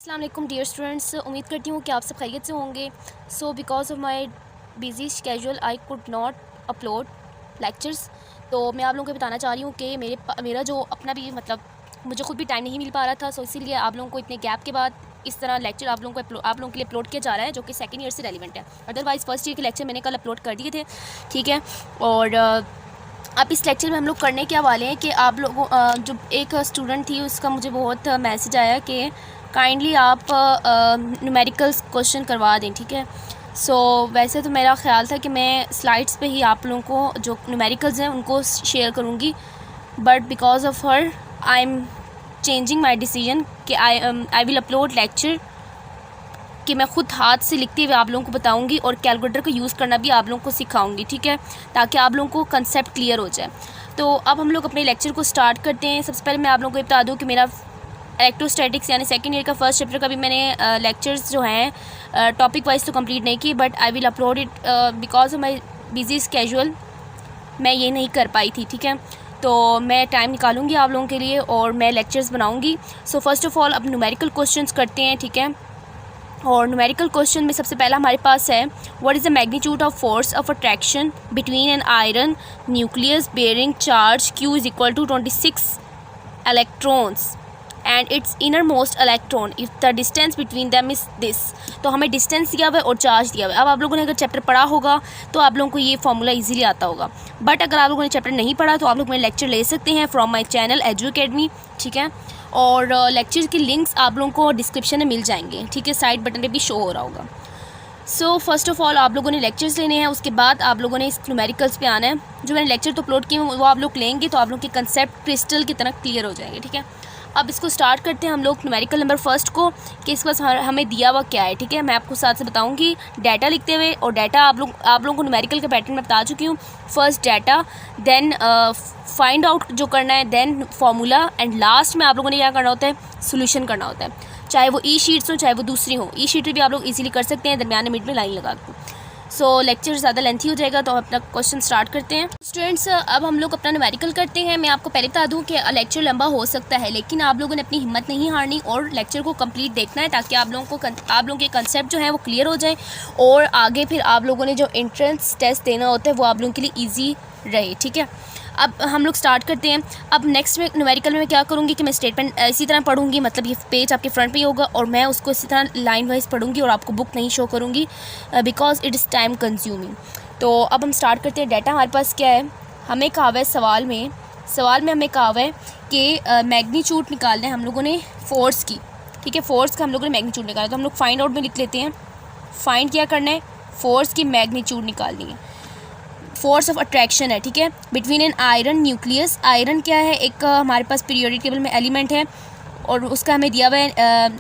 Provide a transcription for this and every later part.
अस्सलाम वालेकुम dear students, उम्मीद करती हूँ कि आप सब खैरियत से होंगे। So because of my busy schedule I could not upload lectures. तो मैं आप लोगों को बताना चाह रही हूँ कि मेरा जो अपना भी मुझे खुद भी टाइम नहीं मिल पा रहा था। सो इसीलिए आप लोगों को इतने गैप के बाद इस तरह लेक्चर आप लोगों के लिए अपलोड किया जा रहा है, जो कि सेकेंड ईयर से रेलिवेंट है। अदरवाइज़ फर्स्ट ईयर के लेक्चर मैंने कल अपलोड कर दिए थे, ठीक है। और अब इस लेक्चर में हम लोग करने क्या वाले हैं कि आप लोगों जो एक स्टूडेंट थी उसका मुझे बहुत मैसेज आया कि काइंडली आप न्यूमेरिकल्स क्वेश्चन करवा दें, ठीक है। सो वैसे तो मेरा ख्याल था कि मैं स्लाइड्स पे ही आप लोगों को जो न्यूमेरिकल्स हैं उनको शेयर करूँगी, but because of her I am changing my decision कि आई विल अपलोड लेक्चर कि मैं ख़ुद हाथ से लिखते हुए आप लोगों को बताऊंगी और कैलकुलेटर का यूज़ करना भी आप लोगों को सिखाऊंगी, ठीक है, ताकि आप लोगों को कंसेप्ट क्लियर हो जाए। तो अब हम लोग अपने लेक्चर को स्टार्ट करते हैं। सबसे पहले मैं आप लोगों को बता दूं कि मेरा इलेक्ट्रोस्टैटिक्स यानी सेकंड ईयर का फर्स्ट चैप्टर का भी मैंने लेक्चर्स जो हैं टॉपिक वाइज तो कंप्लीट नहीं की, but I will upload it because of my busy schedule मैं ये नहीं कर पाई थी, ठीक है। तो मैं टाइम निकालूंगी आप लोगों के लिए और मैं लेक्चर्स बनाऊंगी। सो फर्स्ट ऑफ़ ऑल अब न्यूमेरिकल क्वेश्चंस करते हैं, ठीक है। और न्यूमेरिकल क्वेश्चन में सबसे पहला हमारे पास है, what is the magnitude of force of attraction between an iron nucleus bearing charge Q is equal to 26 electrons and its inner most electron if the distance between them is this. तो हमें distance दिया हुआ है और charge दिया हुआ है। अब आप लोगों ने अगर चैप्टर पढ़ा होगा तो आप लोगों को ये फॉर्मूला इजीली आता होगा, बट अगर आप लोगों ने चैप्टर नहीं पढ़ा तो आप लोग मेरे लेक्चर ले सकते हैं from my channel Edu academy, ठीक है। और लेक्चर की लिंक्स आप लोगों को डिस्क्रिप्शन में मिल जाएंगे, ठीक है, साइड बटन पे भी शो हो रहा होगा। सो फर्स्ट ऑफ़ ऑल आप लोगों ने लेक्चर्स लेने हैं, उसके बाद आप लोगों ने इस न्यूमेरिकल्स पे आना है। जो मैंने लेक्चर तो अपलोड किए वो आप लोग लेंगे तो आप लोग के कंसेप्ट क्रिस्टल की तरह क्लियर हो जाएंगे, ठीक है। अब इसको स्टार्ट करते हैं हम लोग न्यूमेरिकल नंबर फर्स्ट को कि इसके पास हमें दिया हुआ क्या है, ठीक है। मैं आपको साथ से बताऊंगी डाटा लिखते हुए, और डाटा आप लोगों को न्यूमेरिकल का पैटर्न में बता चुकी हूँ। First data, then find out जो करना है, देन फार्मूला, एंड लास्ट में आप लोगों ने क्या करना होता है, सोल्यूशन करना होता है। चाहे वो ई शीट्स हो चाहे वो दूसरी हो, ई शीट भी आप लोग इजीली कर सकते हैं दरमियान मिड में लाइन लगा के। सो लेक्चर ज़्यादा लेंथी हो जाएगा तो अपना क्वेश्चन स्टार्ट करते हैं। स्टूडेंट्स अब हम लोग अपना न्यूमेरिकल करते हैं। मैं आपको पहले बता दूं कि लेक्चर लंबा हो सकता है, लेकिन आप लोगों ने अपनी हिम्मत नहीं हारनी और लेक्चर को कंप्लीट देखना है, ताकि आप लोगों के कंसेप्ट जो है वो क्लियर हो जाए और आगे फिर आप लोगों ने जो एंट्रेंस टेस्ट देना होता है वो आप लोगों के लिए ईजी रहे, ठीक है। अब हम लोग स्टार्ट करते हैं। अब नेक्स्ट में न्यूमेरिकल में मैं क्या करूँगी कि मैं स्टेटमेंट इसी तरह पढ़ूंगी, मतलब ये पेज आपके फ्रंट पे ही होगा और मैं उसको इसी तरह लाइन वाइज पढ़ूंगी और आपको बुक नहीं शो करूँगी because it is time consuming. तो अब हम स्टार्ट करते हैं। डाटा हमारे पास क्या है, हमें कहा हुआ है सवाल में हमें कहा हुआ है कि मैग्नीट्यूड निकालना है हम लोगों ने फोर्स की, ठीक है। फोर्स का हम लोगों ने मैग्नीट्यूड निकाला, तो हम लोग फाइंड आउट में लिख लेते हैं। फाइंड क्या करना है, फोर्स की मैग्नीट्यूड निकालनी है। फोर्स ऑफ अट्रैक्शन है, ठीक है, between an iron nucleus. Iron क्या है, एक हमारे पास पीरियोडिक टेबल में एलिमेंट है और उसका हमें दिया हुआ है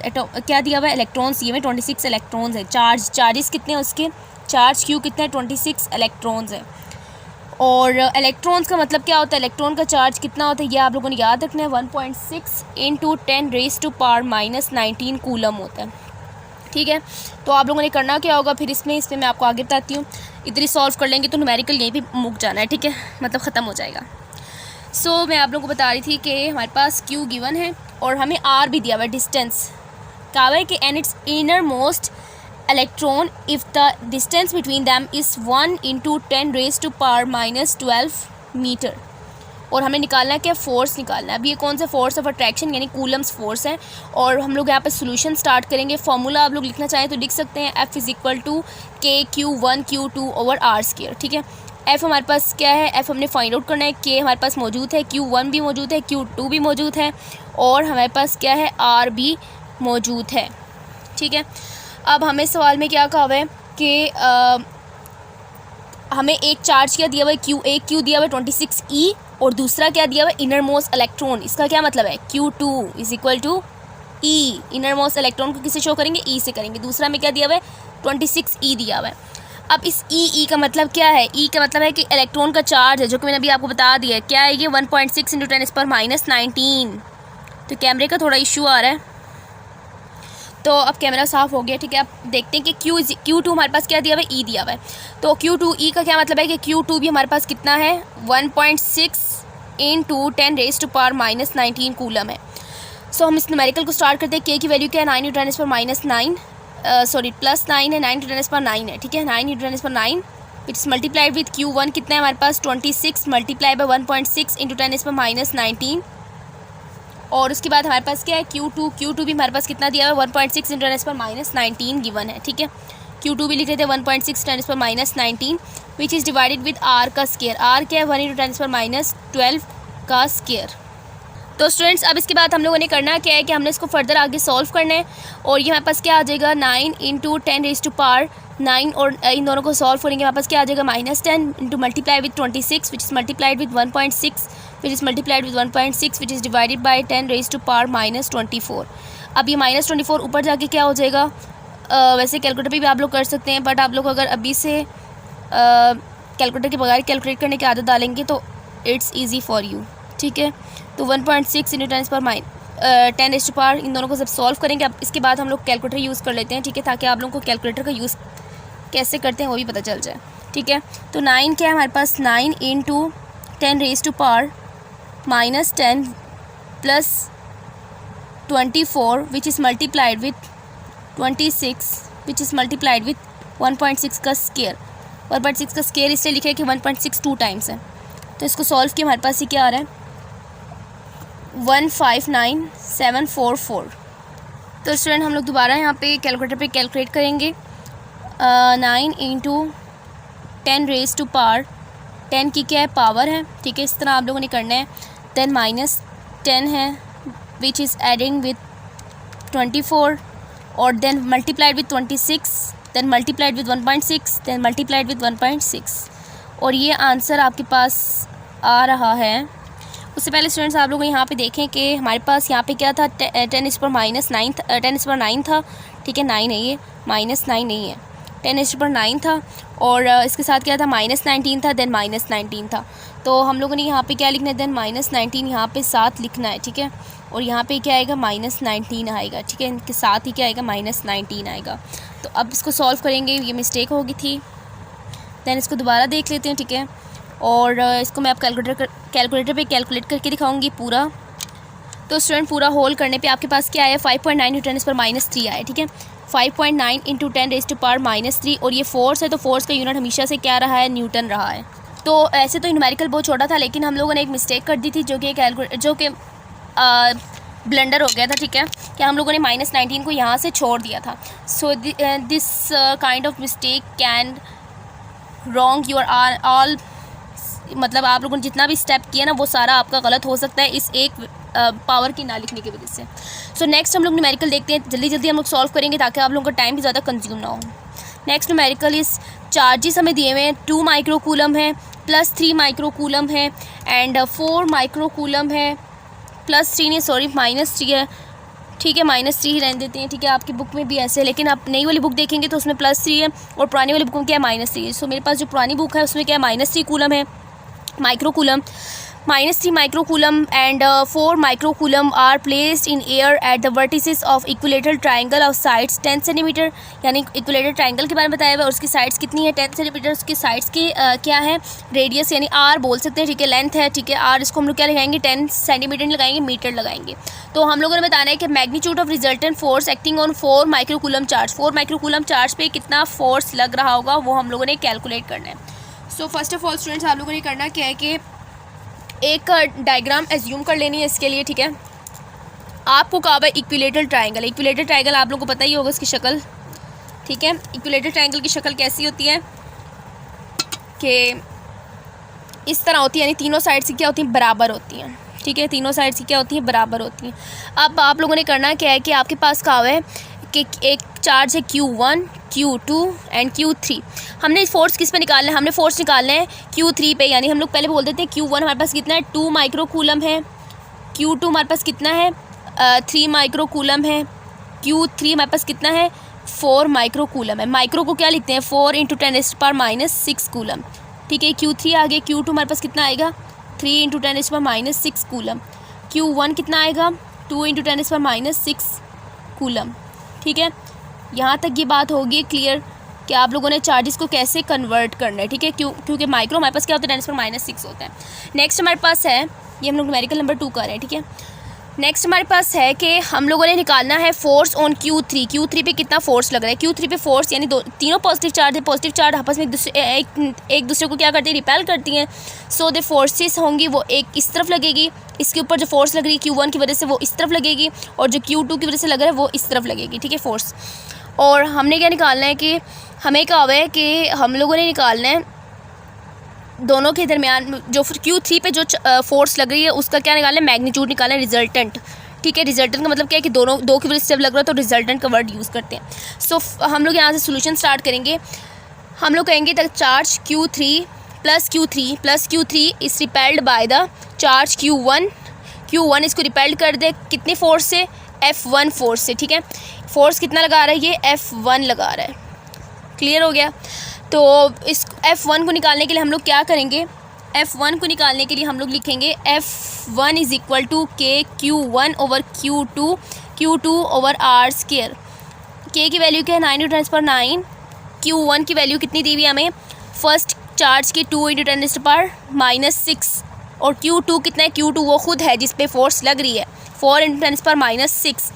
क्या दिया हुआ है, इलेक्ट्रॉन्स दिए हुए 26 इलेक्ट्रॉन्स है। चार्जेस कितने हैं उसके, चार्ज Q कितना है, 26 इलेक्ट्रॉन्स है। और इलेक्ट्रॉन्स का मतलब क्या होता है, इलेक्ट्रॉन का चार्ज कितना होता है ये आप लोगों ने याद रखना है, 1.6 × 10⁻⁻19 कूलम होता है, ठीक है। तो आप लोगों ने करना क्या होगा फिर इसमें मैं आपको आगे बताती हूँ। इधर ही सॉल्व कर लेंगे तो न्यूमेरिकल यहीं पे मुक जाना है, ठीक है, मतलब ख़त्म हो जाएगा। सो मैं आप लोगों को बता रही थी कि हमारे पास Q गिवन है और हमें R भी दिया हुआ है, डिस्टेंस कहा हुआ है कि and its inner most electron if the distance between them is 1 × 10⁻⁻12 metre. और हमें निकालना है क्या, फोर्स निकालना है। अब ये कौन सा फोर्स ऑफ अट्रैक्शन यानी कूलम्स फोर्स है। और हम लोग यहाँ पे सोल्यूशन स्टार्ट करेंगे। फॉर्मूला आप लोग लिखना चाहें तो लिख सकते हैं, F is equal to KQ1Q2/R², ठीक है। F हमारे पास क्या है, F हमने फाइंड आउट करना है। K हमारे पास मौजूद है, Q1 भी मौजूद है, Q2 भी मौजूद है और हमारे पास क्या है, R भी मौजूद है, ठीक है। अब हमें सवाल में क्या कहा हुआ है कि हमें एक चार्ज क्या दिया हुआ है, एक Q दिया हुआ है 26E और दूसरा क्या दिया हुआ है, इनर मोस्ट इलेक्ट्रॉन। इसका क्या मतलब है, Q2 is equal to E। Inner most electron को किससे शो करेंगे, E से करेंगे। दूसरा में क्या दिया हुआ है, 26E दिया हुआ है। अब इस E का मतलब क्या है, E का मतलब है कि इलेक्ट्रॉन का चार्ज है, जो कि मैंने अभी आपको बता दिया है क्या है, ये 1.6 × 10⁻⁻19। तो कैमरे का थोड़ा इशू आ रहा है, तो अब कैमरा साफ़ हो गया, ठीक है। अब देखते हैं कि Q2 हमारे पास क्या दिया हुआ है, E दिया हुआ है। तो Q2E का क्या मतलब है कि Q2 भी हमारे पास कितना है, 1.6 × 10⁻⁻19 कूलम है। सो हम इस न्यूमेरिकल को स्टार्ट करते हैं। के की वैल्यू क्या है, 9 × 10⁻⁹ +9 है, 9 × 10⁹ है, ठीक है, 9 × 10⁹ इट्स मल्टीप्लाइड विथ Q1 कितना है हमारे पास 26 मल्टीप्लाई बाय 1.6 × 10⁻⁹ और उसके बाद हमारे पास क्या है Q2 भी हमारे पास कितना दिया है 1.6 × 10⁻⁹ गिवन है, ठीक है। Q2 भी लिख रहे थे 1.6 × 10⁻⁹ which is divided with R का स्केयर। R क्या है 1 × 10⁻12 का स्केयर। तो स्टूडेंट्स अब इसके बाद हम लोगों ने करना क्या है कि हमने इसको फर्दर आगे सॉल्व करना है और ये हमारे पास क्या आ जाएगा 9 × 10⁻⁹ और इन दोनों को सॉल्व करेंगे हमारे पास क्या आ जाएगा -10 into multiply with 26 which is multiplied with 1.6 which is multiplied with 1.6 which is divided by 10⁻24। अब ये -24 ऊपर जाके क्या हो जाएगा, वैसे कैलकुलेटर पे भी आप लोग कर सकते हैं बट आप लोग अगर अभी से कैलकुलेटर के बगैर कैलकुलेट करने की आदत डालेंगे तो इट्स ईजी फॉर यू, ठीक है। तो 1.6 × 10⁻10⁻, इन दोनों को सब सॉल्व करेंगे। अब इसके बाद हम लोग कैलकुलेटर यूज़ कर लेते हैं, ठीक है, ताकि आप लोगों को कैलकुलेटर का यूज़ कैसे करते हैं वो भी पता चल जाए, ठीक है। तो 9 क्या है हमारे पास 9 × 10⁻10 plus 24 which is multiplied with 26 which is multiplied with 1.6 का स्केयर। 1.6 का स्केयर इसलिए लिखा है कि 1.6 2 टाइम्स है, तो इसको सॉल्व किया हमारे पास ये क्या आ रहा है 159,744। तो स्टूडेंट हम लोग दोबारा यहाँ पे कैलकुलेटर पे कैलकुलेट करेंगे। 9 × 10⁻10 की क्या है पावर है, ठीक है, इस तरह आप लोगों ने करना है। देन -10 है विच इज़ एडिंग विथ 24 और then multiplied with 26 then multiplied with 1.6 then multiplied with 1.6 और ये आंसर आपके पास आ रहा है। उससे पहले स्टूडेंट्स आप लोग यहाँ पे देखें कि हमारे पास यहाँ पे क्या था 10⁻9 था, ठीक है, 9 है ये -9 नहीं है 10⁻9 था और इसके साथ क्या था -19 था देन -19 था। तो हम लोगों ने यहाँ पे क्या लिखना है देन -19 यहाँ पे साथ लिखना है, ठीक है, और यहाँ पे क्या आएगा -19 आएगा, ठीक है, इनके साथ ही क्या आएगा -19 आएगा। तो अब इसको सॉल्व करेंगे, ये मिस्टेक हो गई थी, दैन इसको दोबारा देख लेते हैं, ठीक है, और इसको मैं अब कैलकुलेटर पे कैलकुलेट करके दिखाऊंगी पूरा। तो स्टूडेंट पूरा होल करने पे आपके पास क्या आया 5.9 × 10⁻³ आया, ठीक है, 5.9 × 10⁻³ और ये फोर्स है तो फोर्स का यूनिट हमेशा से क्या रहा है न्यूटन रहा है। तो ऐसे तो न्यूमेरिकल बहुत छोटा था लेकिन हम लोगों ने एक मिस्टेक कर दी थी जो कि ब्लंडर हो गया था, ठीक है, कि हम लोगों ने -19 को यहाँ से छोड़ दिया था। So this kind of mistake can wrong your all, मतलब आप लोगों ने जितना भी स्टेप किया ना वो सारा आपका गलत हो सकता है इस एक पावर की ना लिखने की वजह से। सो नेक्स्ट हम लोग न्यूमेरिकल देखते हैं, जल्दी जल्दी हम लोग सॉल्व करेंगे ताकि आप लोगों का टाइम भी ज़्यादा कंज्यूम ना हो। नेक्स्ट न्यूमेरिकल इस चार्जेस हमें दिए हुए हैं 2 माइक्रोकूलम है प्लस 3 माइक्रोकूलम है एंड 4 माइक्रोकूलम है प्लस 3 नहीं सॉरी -3 है, ठीक है, -3 ही रहने देते हैं, ठीक है, आपकी बुक में भी ऐसे है लेकिन आप नई वाली बुक देखेंगे तो उसमें +3 है और पुरानी वाली बुक में क्या है -3 है। सो मेरे पास जो पुरानी बुक है उसमें क्या है -3 कूलम है microcoulomb, -3 microcoulomb and 4 microcoulomb are placed in air at the vertices of equilateral triangle of sides 10 centimetre, यानी इक्विलेटरल ट्राइंगल के बारे में बताया हुआ है और उसकी साइड्स कितनी है 10 सेंटीमीटर, उसकी साइड्स की क्या है रेडियस यानी आर बोल सकते हैं, ठीक है, लेंथ है, ठीक है, आर इसको हम लोग क्या लगाएंगे 10 सेंटीमीटर नहीं लगाएंगे मीटर लगाएंगे। तो हम लोगों ने बताना है कि magnitude of resultant force acting on 4 microcoulomb charge, 4 microcoulomb charge पे कितना फोर्स लग रहा होगा वो हम लोगों ने कैलकुलेट करना है। So first of all students आप लोगों ने करना क्या है कि एक डायग्राम एज्यूम कर लेनी है इसके लिए, ठीक है। आपको कहा है इक्विलेटरल ट्राइंगल, इक्विलेटरल ट्राइंगल आप लोगों को पता ही होगा इसकी शक्ल, ठीक है। इक्विलेटरल ट्राइंगल की शक्ल कैसी होती है कि इस तरह होती है, यानी तीनों साइड से क्या होती हैं बराबर होती हैं, ठीक है, तीनों साइड से क्या होती हैं बराबर होती हैं। अब आप लोगों ने करना क्या है कि आपके पास कहा है कि एक चार्ज है Q1 Q2 एंड Q3, हमने फोर्स किस पे निकालना है, हमने फोर्स निकालना है Q3 पे, यानी हम लोग पहले बोल देते हैं Q1 हमारे पास कितना है 2 माइक्रोकूलम है, Q2 हमारे पास कितना है 3 माइक्रोकूलम है, Q3 हमारे पास कितना है 4 माइक्रोकूलम है। माइक्रो को क्या लिखते हैं 4 × 10⁻⁻6 कूलम, ठीक है, Q3 आ गया, Q2 हमारे पास कितना आएगा 3 × 10⁻6 कूलम, Q1 कितना आएगा 2 × 10⁻6 कूलम, ठीक है। यहाँ तक ये बात होगी क्लियर कि आप लोगों ने चार्जेस को कैसे कन्वर्ट करना है, ठीक है, क्योंकि माइक्रो हमारे पास क्या होता है 10⁻6 होता है। नेक्स्ट हमारे पास है, ये हम लोग न्यूमेरिकल नंबर 2 कर रहे हैं, ठीक है, नेक्स्ट हमारे पास है कि हम लोगों ने निकालना है फोर्स ऑन Q3 पे कितना फोर्स लग रहा है। Q3 पे फोर्स यानी तीनों पॉजिटिव चार्ज है, पॉजिटिव चार्ज आपस में एक दूसरे को क्या करती है, रिपेल करती हैं। सो द फोर्सेस होंगी वो एक इस तरफ लगेगी, इसके ऊपर जो फोर्स लग रही है Q1 की वजह से वो इस तरफ लगेगी, और जो Q2 की वजह से लग रहा है वो इस तरफ लगेगी, ठीक है, फोर्स। और हमने क्या निकालना है कि हमें कहा हुआ है कि हम लोगों ने निकालना है दोनों के दरमियान जो Q3 पे जो फोर्स लग रही है उसका क्या निकालना है, मैग्नीट्यूड निकालना है, रिजल्टेंट, ठीक है। रिजल्टेंट का मतलब क्या है कि दो की वजह से जब लग रहा है तो रिजल्टेंट का वर्ड यूज़ करते हैं। सो हम लोग यहाँ से सोल्यूशन स्टार्ट करेंगे। हम लोग कहेंगे the charge Q3 plus Q3 is repelled by the charge Q1 इसको रिपेल्ड कर दे कितनी फोर्स से, F1 फोर्स से, ठीक है। फोर्स कितना लगा रहा है, ये F1 लगा रहा है, क्लियर हो गया। तो इस F1 को निकालने के लिए हम लोग क्या करेंगे, F1 को निकालने के लिए हम लोग लिखेंगे F1 is equal to K Q1 over Q2 over R square. K की वैल्यू क्या है, 9 × 10⁹। Q1 की वैल्यू कितनी दी हुई हमें, फर्स्ट चार्ज की 2 × 10⁻⁶, और Q2 कितना है, Q2 वो खुद है जिस पे फोर्स लग रही है, 4 × 10⁻⁶।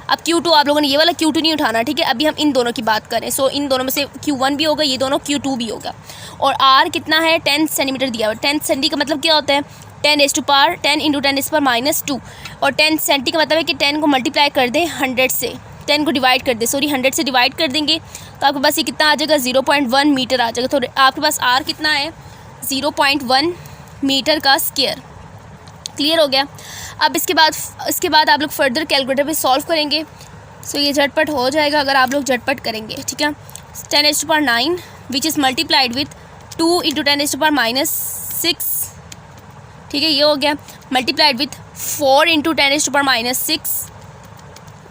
अब Q2 आप लोगों ने ये वाला Q2 नहीं उठाना, ठीक है। अभी हम इन दोनों की बात करें। सो इन दोनों में से Q1 भी होगा, ये दोनों Q2 भी होगा। और R कितना है, 10 सेंटीमीटर दिया हुआ है। 10 सेंटी का मतलब क्या होता है, 10 × 10⁻², और 10 सेंटी का मतलब है कि 10 को मल्टीप्लाई कर दें 100 से, 10 को डिवाइड कर दें, 100 से डिवाइड कर देंगे तो आपके पास ये कितना आ जाएगा, 0.1 मीटर आ जाएगा। तो आपके पास R कितना है, 0.1 मीटर का स्क्वायर, क्लियर हो गया। अब इसके बाद आप लोग फर्दर कैलकुलेटर पे सॉल्व करेंगे। सो ये झटपट हो जाएगा अगर आप लोग झटपट करेंगे, ठीक है। 10⁻9 विच इज़ मल्टीप्लाइड विथ 2 × 10⁻⁶, ठीक है, ये हो गया, multiplied with 4 × 10⁻⁶,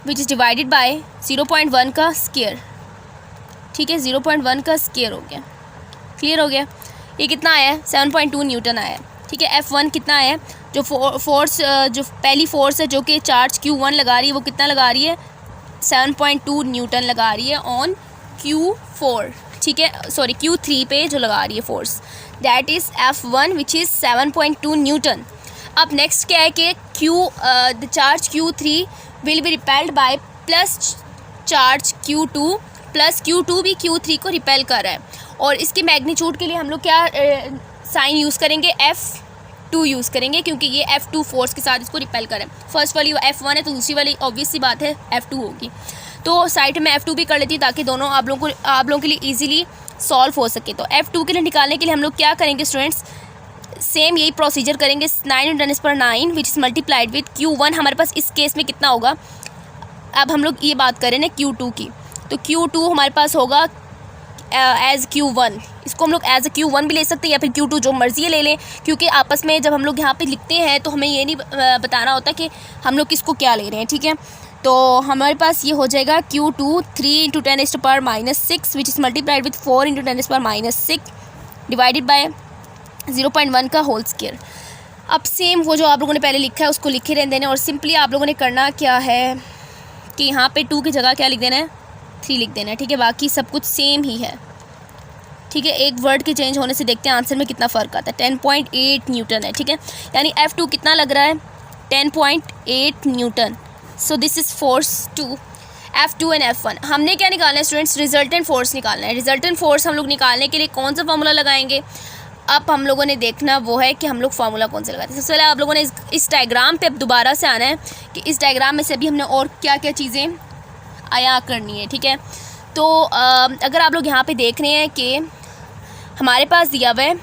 which is divided by 0.1 का स्क्वायर, ठीक है, 0.1 का स्क्वायर हो गया, क्लियर हो गया। ये कितना आया, 7.2 न्यूटन आया, ठीक है। F1 कितना है, जो फोर्स जो पहली फोर्स है जो कि चार्ज Q1 लगा रही है वो कितना लगा रही है, 7.2 न्यूटन लगा रही है ऑन Q4, ठीक है, सॉरी Q3 पे जो लगा रही है force, that is F1 which is 7.2 Newton. अब नेक्स्ट क्या है कि the charge Q3 will be repelled by plus charge Q2, plus Q2 भी Q3 को रिपेल कर रहा है। और इसके मैग्नीट्यूड के लिए हम लोग क्या साइन यूज़ करेंगे, F2 यूज़ करेंगे, क्योंकि ये F2 फोर्स के साथ इसको रिपेल करें। फर्स्ट वाली F1 है तो दूसरी वाली ऑब्वियस सी बात है F2 होगी। तो साइड में F2 भी कर लेती हूँ ताकि दोनों आप लोगों के लिए ईजिली सॉल्व हो सके। तो F2 के लिए निकालने के लिए हम लोग क्या करेंगे स्टूडेंट्स, सेम यही प्रोसीजर करेंगे, 9 × 10⁻9 which is multiplied with Q1। हमारे पास इस केस में कितना होगा, अब हम लोग ये बात करें ना Q2 की, तो Q2 हमारे पास होगा एज़ Q1, इसको हम लोग एज Q1 भी ले सकते हैं या फिर Q2, जो मर्ज़ी ले लें, क्योंकि आपस में जब हम लोग यहाँ पे लिखते हैं तो हमें ये नहीं बताना होता कि हम लोग किसको क्या ले रहे हैं, ठीक है। तो हमारे पास ये हो जाएगा Q2 3 × 10⁻⁶, which is multiplied with 4 × 10⁻⁶, divided by 0.1 का होल स्क्वायर। अब सेम वो जो आप लोगों ने पहले लिखा है उसको लिखे रहने देना, और सिंपली आप लोगों ने करना क्या है कि यहाँ पे 2 की जगह क्या लिख देना है, 3 लिख देना है, ठीक है। बाकी सब कुछ सेम ही है, ठीक है। एक वर्ड के चेंज होने से देखते हैं आंसर में कितना फ़र्क आता है। 10.8 न्यूटन है, ठीक है, यानी F2 कितना लग रहा है, 10.8 newton. So this is force to F2 and F1। हमने क्या निकालना है स्टूडेंट्स, रिजल्टेंट फोर्स निकालना है। रिजल्टेंट फोर्स हम लोग निकालने के लिए कौन सा फार्मूला लगाएंगे, अब हम लोगों ने देखना वो है कि हम लोग फार्मूला कौन सा लगाते हैं। सबसे पहले आप लोगों ने इस डायग्राम पे अब दोबारा से आना है कि इस डायग्राम में से अभी हमने और क्या क्या चीज़ें आया करनी है, ठीक है। तो अगर आप लोग यहाँ पे देख रहे हैं कि हमारे पास दिया हुआ है,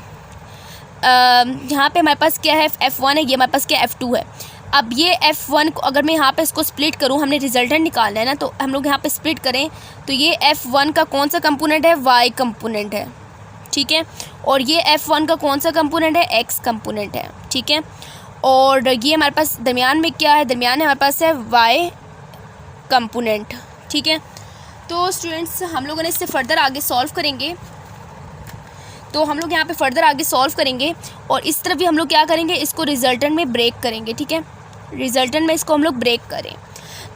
यहाँ पे हमारे पास क्या है, F1 है, ये हमारे पास क्या F2 है। अब ये F1 को अगर मैं यहाँ पे इसको स्प्लिट करूँ, हमने रिजल्टेंट निकालना है ना, तो हम लोग यहाँ पे स्प्लिट करें तो ये F1 का कौन सा कंपोनेंट है, Y कंपोनेंट है, ठीक है। और ये F1 का कौन सा कंपोनेंट है, X कंपोनेंट है, ठीक है। और ये हमारे पास दरमियान में क्या है, दरमियान में हमारे पास है Y कंपोनेंट, ठीक है। तो स्टूडेंट्स हम लोगों ने इससे फर्दर आगे सॉल्व करेंगे, तो हम लोग यहाँ पे फर्दर आगे सॉल्व करेंगे और इस तरफ भी हम लोग क्या करेंगे, इसको रिजल्टेंट में ब्रेक करेंगे, ठीक है। रिजल्टेंट में इसको हम लोग ब्रेक करें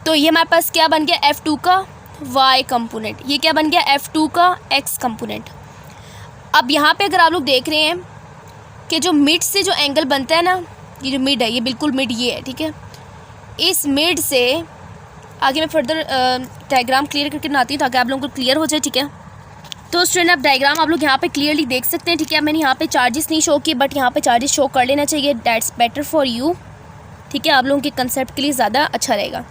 तो ये हमारे पास क्या बन गया, F2 का Y कंपोनेंट, ये क्या बन गया, F2 का X कंपोनेंट। अब यहाँ पे अगर आप लोग देख रहे हैं कि जो मिड से जो एंगल बनता है ना, ये जो मिड है, ये बिल्कुल मिड ये है, ठीक है। इस मिड से आगे मैं फर्दर डायग्राम क्लियर करके बनाती हूँ ताकि आप लोगों को क्लियर हो जाए, ठीक है। तो स्टूडेंट आप डायग्राम आप लोग यहाँ पे क्लियरली देख सकते हैं, ठीक है। मैंने यहाँ पे चार्जेस नहीं शो किए, बट यहाँ पे चार्जेस शो कर लेना चाहिए, दैट्स बेटर फॉर यू, ठीक है। आप लोगों के कंसेप्ट के लिए ज़्यादा अच्छा रहेगा।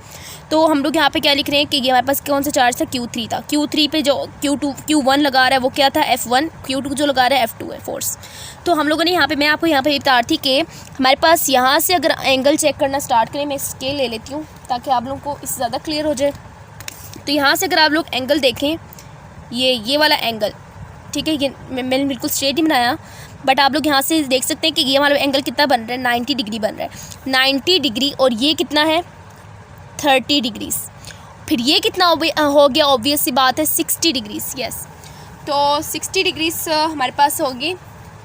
तो हम लोग यहाँ पे क्या लिख रहे हैं कि ये हमारे पास कौन सा चार्ज था, Q3 था। Q3 पे जो Q1 लगा रहा है वो क्या था, F1। Q2 जो लगा रहा है F2 है, फोर्स। तो हम लोगों ने यहाँ पे, मैं आपको यहाँ पे बता रही थी कि हमारे पास यहाँ से अगर एंगल चेक करना स्टार्ट करें, मैं स्केल ले लेती हूँ ताकि आप लोगों को इससे ज़्यादा क्लियर हो जाए। तो यहाँ से अगर आप लोग एंगल देखें, ये वाला एंगल, ठीक है, ये मैंने बिल्कुल स्ट्रेट ही बनाया, बट आप लोग यहाँ से देख सकते हैं कि ये हमारा एंगल कितना बन रहा है, 90 डिग्री बन रहा है, 90 डिग्री। और ये कितना है, 30 डिग्रीज। फिर ये कितना हो गया, ऑब्वियस सी बात है 60 डिग्रीज, यस। तो 60 डिग्रीज हमारे पास होगी,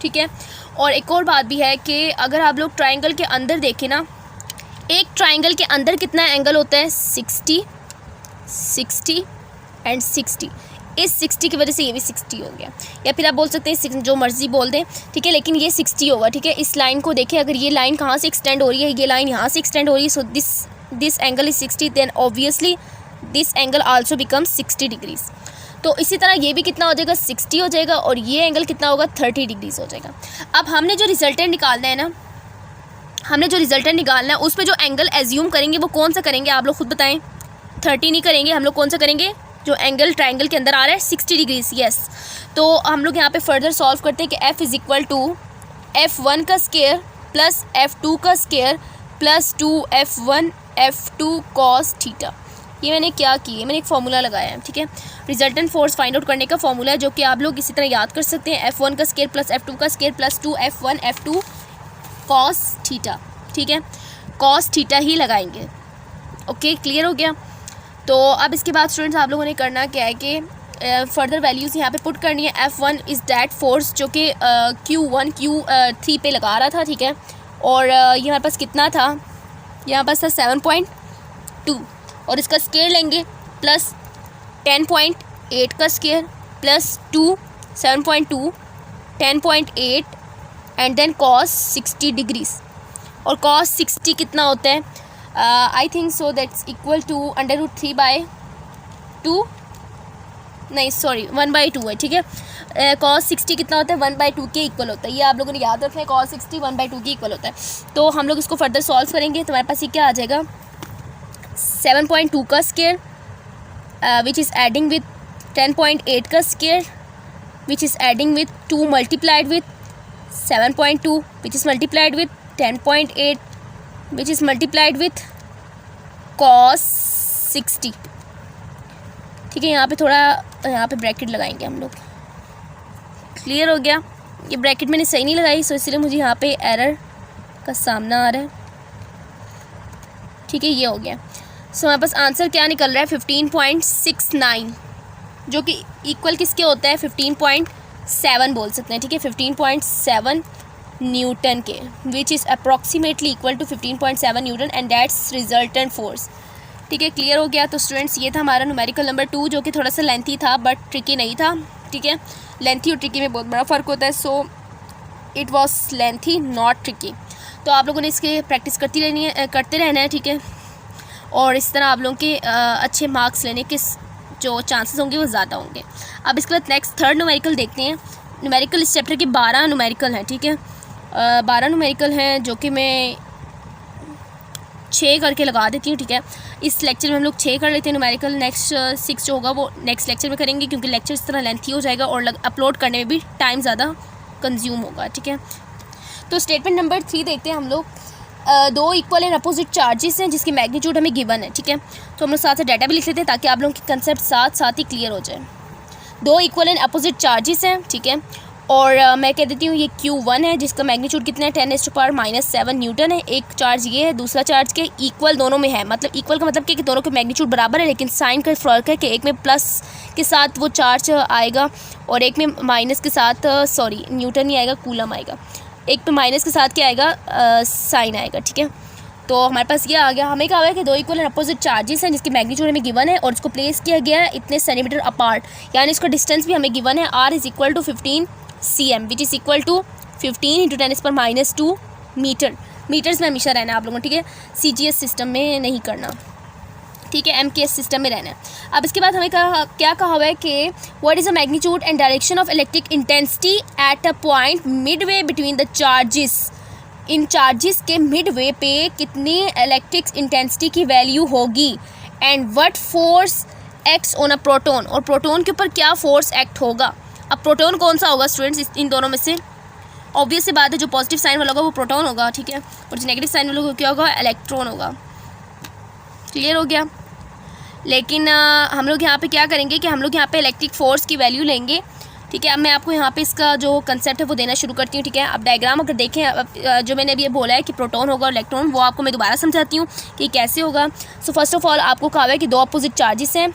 ठीक है। और एक और बात भी है कि अगर आप लोग ट्रायंगल के अंदर देखें ना, एक ट्रायंगल के अंदर कितना एंगल होता है, 60, 60 एंड 60। इस 60 की वजह से ये भी 60 हो गया, या फिर आप बोल सकते हैं जो मर्जी बोल दें, ठीक है, लेकिन ये 60 होगा, ठीक है। इस लाइन को देखें, अगर ये लाइन कहाँ से एक्सटेंड हो रही है, ये लाइन यहाँ से एक्सटेंड हो रही है, so this angle is 60, then obviously this angle also becomes 60 degrees. तो इसी तरह ये भी कितना हो जाएगा, 60 हो जाएगा, और ये एंगल कितना होगा, 30 डिग्रीज हो जाएगा। अब हमने जो रिजल्टेंट निकालना है ना, उसमें जो एंगल एज्यूम करेंगे वो कौन सा करेंगे, आप लोग खुद बताएं। 30 नहीं करेंगे हम लोग, कौन सा करेंगे, जो एंगल ट्रायंगल के अंदर आ रहा है 60 डिग्रीज, यस। तो हम लोग यहाँ पे फर्दर सॉल्व करते हैं कि F is equal to F1 का स्केयर प्लस F2 का square plus 2F1 F2 cos theta. ये मैंने क्या किया, मैंने एक फार्मूला लगाया है, ठीक है। रिजल्टेंट फोर्स फाइंड आउट करने का फार्मूला है, जो कि आप लोग इसी तरह याद कर सकते हैं, F1 का स्केयर प्लस F2 का square plus 2F1 F2 cos theta, ठीक है। कॉस थीटा ही लगाएंगे, ओके, क्लियर हो गया। तो अब इसके बाद स्टूडेंट्स आप लोगों ने करना क्या है कि फर्दर वैल्यूज़ यहाँ पे पुट करनी है। F1 इज़ दैट फोर्स जो कि Q3 पे लगा रहा था, ठीक है। और ये हमारे पास कितना था, यहाँ पास था 7.2, और इसका स्केयर लेंगे प्लस 10.8 का square plus 2 7.2 10.8 and then cos 60 degrees. और कॉस 60 कितना होता है, I think so that's equal to √3/2, नहीं सॉरी 1/2 है, ठीक है। कॉस 60 कितना होता है, 1/2 के इक्वल होता है, ये आप लोगों ने याद रखना है, कॉस 60 1/2 के इक्वल होता है। तो हम लोग इसको फर्दर सॉल्व करेंगे, तो हमारे पास ये क्या आ जाएगा, 7.2 का square which is adding with 10.8 का square which is adding with 2 multiplied with 7.2 which is multiplied with 10.8 which is multiplied with cos 60, ठीक है। यहाँ पे थोड़ा यहाँ पे ब्रैकेट लगाएंगे हम लोग, क्लियर हो गया। ये ब्रैकेट मैंने सही नहीं लगाई, सो इसलिए मुझे यहाँ पे एरर का सामना आ रहा है, ठीक है। ये हो गया। सो हमारे पास आंसर क्या निकल रहा है, 15.69, जो कि इक्वल किसके होता है, 15.7 बोल सकते हैं, ठीक है, 15.7 न्यूटन के, which is approximately equal to 15.7 newton and that's resultant force, ठीक है। क्लियर हो गया। तो स्टूडेंट्स ये था हमारा न्यूमेरिकल नंबर 2, जो कि थोड़ा सा लेंथी था बट ट्रिकी नहीं था, ठीक है। लेंथी और ट्रिकी में बहुत बड़ा फ़र्क होता है, so it was lengthy not tricky. तो आप लोगों ने इसके प्रैक्टिस करते रहना है, ठीक है। और इस तरह आप लोगों के अच्छे मार्क्स लेने के जो चांसेस होंगे वो ज़्यादा होंगे। अब इसके बाद नेक्स्ट थर्ड न्यूमेरिकल देखते हैं। न्यूमेरिकल इस चैप्टर के 12 न्यूमेरिकल हैं, ठीक है। 12 न्यूमेरिकल हैं, जो कि मैं 6 करके लगा देती हूँ, ठीक है। इस लेक्चर में हम लोग 6 कर लेते हैं न्यूमेरिकल, नेक्स्ट 6 जो होगा वो नेक्स्ट लेक्चर में करेंगे, क्योंकि लेक्चर इस तरह लेंथी हो जाएगा और अपलोड करने में भी टाइम ज़्यादा कंज्यूम होगा, ठीक है। तो स्टेटमेंट नंबर 3 देखते हैं हम लोग। 2 इक्वल एंड अपोजिट चार्जेस हैं जिसकी मैग्नीट्यूड हमें गिवन है, ठीक है। तो हम लोग साथ साथ डाटा भी लिख लेते हैं ताकि आप लोगों के कंसेप्ट साथ साथ ही क्लियर हो जाए। 2 इक्वल एंड अपोजिट चार्जेस हैं, ठीक है। और मैं कह देती हूँ ये Q1 है जिसका मैग्नीट्यूड कितना है, 10⁻⁻7 न्यूटन है। एक चार्ज ये है, दूसरा चार्ज के इक्वल दोनों में है, मतलब इक्वल का मतलब कि दोनों के मैग्नीट्यूड बराबर है, लेकिन साइन का फ़र्क है कि एक में प्लस के साथ वो चार्ज आएगा और एक में माइनस के साथ सॉरी न्यूटन नहीं आएगा, कूलम आएगा। एक पे माइनस के साथ क्या आएगा, साइन आएगा, ठीक है। तो हमारे पास ये आ गया, हमें कहा है कि 2 इक्वल एंड अपोजिट चार्जेस हैं जिसकी मैग्नीट्यूड हमें गिवन है और इसको प्लेस किया गया है इतने सेंटीमीटर अपार्ट, यानी इसका डिस्टेंस भी हमें गिवन है। R is equal to 15 cm which is equal to 15 × 10⁻² metre. Metres में हमेशा रहना है आप लोगों को, ठीक है, CGS सिस्टम में नहीं करना, ठीक है, MKS सिस्टम में रहना है। अब इसके बाद हमें क्या कहा हुआ है कि what is the magnitude and direction of electric intensity at a point Midway between the charges. In charges के मिडवे पे कितनी इलेक्ट्रिक इंटेंसिटी की वैल्यू होगी, and what force acts on a proton, और प्रोटॉन के ऊपर क्या फोर्स एक्ट होगा। अब प्रोटॉन कौन सा होगा स्टूडेंट्स, इन दोनों में से ऑब्वियस सी बात है, जो पॉजिटिव साइन वाला होगा वो प्रोटॉन होगा, ठीक है, और जो नेगेटिव साइन वाला होगा क्या होगा, इलेक्ट्रॉन होगा। क्लियर हो गया। लेकिन हम लोग यहाँ पे क्या करेंगे कि हम लोग यहाँ पे इलेक्ट्रिक फोर्स की वैल्यू लेंगे, ठीक है। अब मैं आपको यहाँ पे इसका जो कंसेप्ट है वो देना शुरू करती हूँ, ठीक है। अब डायग्राम अगर देखें, जो मैंने अभी ये बोला है कि प्रोटॉन होगा और इलेक्ट्रॉन, वो आपको मैं दोबारा समझाती हूँ कि कैसे होगा। सो फर्स्ट ऑफ ऑल आपको कहा है कि दो अपोजिट चार्जेस हैं,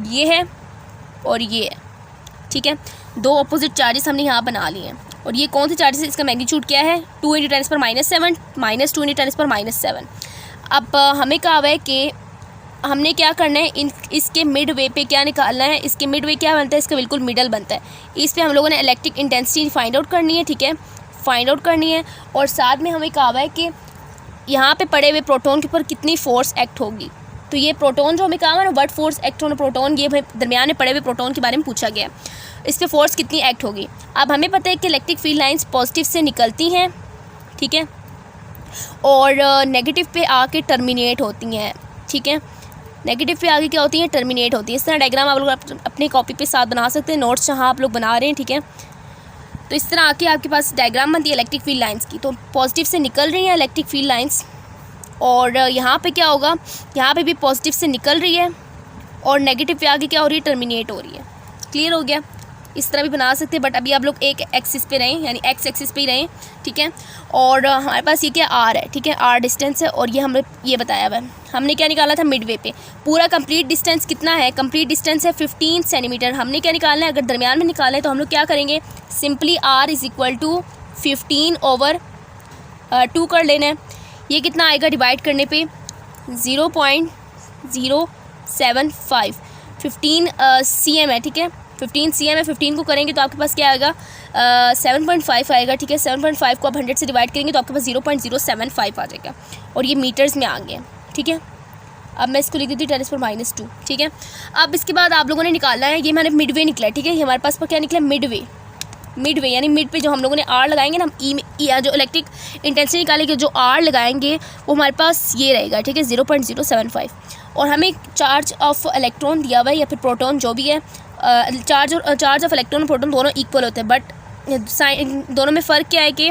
ये है और ये है, ठीक है। दो अपोजिट चार्जेस हमने यहाँ बना लिए हैं, और ये कौन से चार्जेस है, इसका मैग्नीट्यूड क्या है, 2 × 10⁻⁷ माइनस 2 × 10⁻⁷। अब हमें कहा है कि हमने क्या करना है, इसके मिड वे पे क्या निकालना है, इसके मिड वे क्या बनता है, इसका बिल्कुल मिडल बनता है। इस पे हम लोगों ने इलेक्ट्रिक इंटेंसिटी फाइंड आउट करनी है, ठीक है, फाइंड आउट करनी है। और साथ में हमें कहा है कि यहाँ पे पड़े हुए प्रोटॉन के ऊपर कितनी फोर्स एक्ट होगी। तो ये प्रोटॉन जो हमें कहा है ना, what force act on proton, ये दरमियान में पड़े हुए प्रोटॉन के बारे में पूछा गया, इस पर फोर्स कितनी एक्ट होगी। अब हमें पता है कि इलेक्ट्रिक फील्ड लाइंस पॉजिटिव से निकलती हैं, ठीक है, और नेगेटिव पे आके टर्मिनेट होती हैं, ठीक है। नेगेटिव पे आगे क्या होती है, टर्मिनेट होती है। इस तरह डायग्राम आप लोग अपने कॉपी पे साथ बना सकते हैं, नोट्स जहाँ आप लोग बना रहे हैं, ठीक है। तो इस तरह आके आपके पास डायग्राम बनती है इलेक्ट्रिक फील्ड लाइंस की। तो पॉजिटिव से निकल रही हैं इलेक्ट्रिक फील्ड लाइंस, और यहाँ पे क्या होगा, यहाँ पे भी पॉजिटिव से निकल रही है, और नेगेटिव पे आगे क्या हो रही है, टर्मिनेट हो रही है। क्लियर हो गया। इस तरह भी बना सकते हैं, बट अभी आप लोग एक एक्सिस पे रहें, यानी एक्स एक्सिस पे ही रहें, ठीक है। और हमारे पास ये क्या आर है, ठीक है, आर डिस्टेंस है, और ये हमने ये बताया हुआ है। हमने क्या निकाला था, मिडवे पे पूरा कंप्लीट डिस्टेंस कितना है, कंप्लीट डिस्टेंस है 15 सेंटीमीटर। हमने क्या निकालना है, अगर दरमियान में निकालें तो हम लोग क्या करेंगे, सिंपली r = 15/2 कर लेना है। ये कितना आएगा डिवाइड करने पे, 0.075, 15 cm है, ठीक है, 15 cm है। 15 को करेंगे तो आपके पास क्या आएगा, 7.5 आएगा, ठीक है। 7.5 को आप 100 से डिवाइड करेंगे तो आपके पास 0.075 आ जाएगा, और ये मीटर्स में आ गया, ठीक है। अब मैं इसको लिख देती हूँ 10⁻², ठीक है। अब इसके बाद आप लोगों ने निकालना है, ये हमारे मिडवे निकला है, ठीक है। ये हमारे पास पर क्या निकला, मिडवे, मिडवे यानी मिड पे जो हम लोगों ने आर लगाएंगे ना, हम जो इलेक्ट्रिक इंटेंसिटी निकालेंगे, जो आर लगाएंगे वो हमारे पास ये रहेगा, ठीक है, 0.075। और हमें चार्ज ऑफ इलेक्ट्रॉन दिया हुआ है या फिर प्रोटॉन जो भी है, चार्ज ऑफ इलेक्ट्रॉन और प्रोटॉन दोनों इक्वल होते हैं, बट दोनों में फ़र्क क्या है कि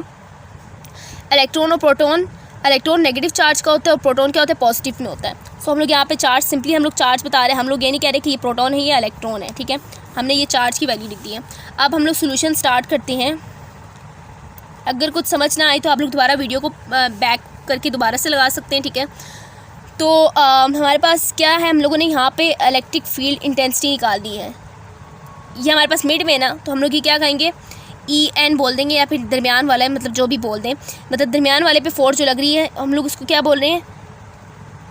इलेक्ट्रॉन और प्रोटॉन, इलेक्ट्रॉन नेगेटिव चार्ज का होता है और प्रोटॉन क्या होता है, पॉजिटिव में होता है। सो हम लोग यहाँ पे चार्ज, सिंपली हम लोग चार्ज बता रहे हैं, हम लोग ये नहीं कह रहे कि ये प्रोटॉन है या इलेक्ट्रॉन है, ठीक है। हमने ये चार्ज की वैल्यू लिख दी है। अब हम लोग सोल्यूशन स्टार्ट करते हैं। अगर कुछ समझ ना आए तो आप लोग दोबारा वीडियो को बैक करके दोबारा से लगा सकते हैं, ठीक है। तो हमारे पास क्या है, हम लोगों ने यहाँ पे इलेक्ट्रिक फील्ड इंटेंसिटी निकाल दी है। ये हमारे पास मिड में ना, तो हम लोग ये क्या कहेंगे, EN बोल देंगे, या फिर दरमियान वाला है, मतलब जो भी बोल दें, मतलब दरमियान वाले पे फोर्स जो लग रही है हम लोग उसको क्या बोल रहे हैं,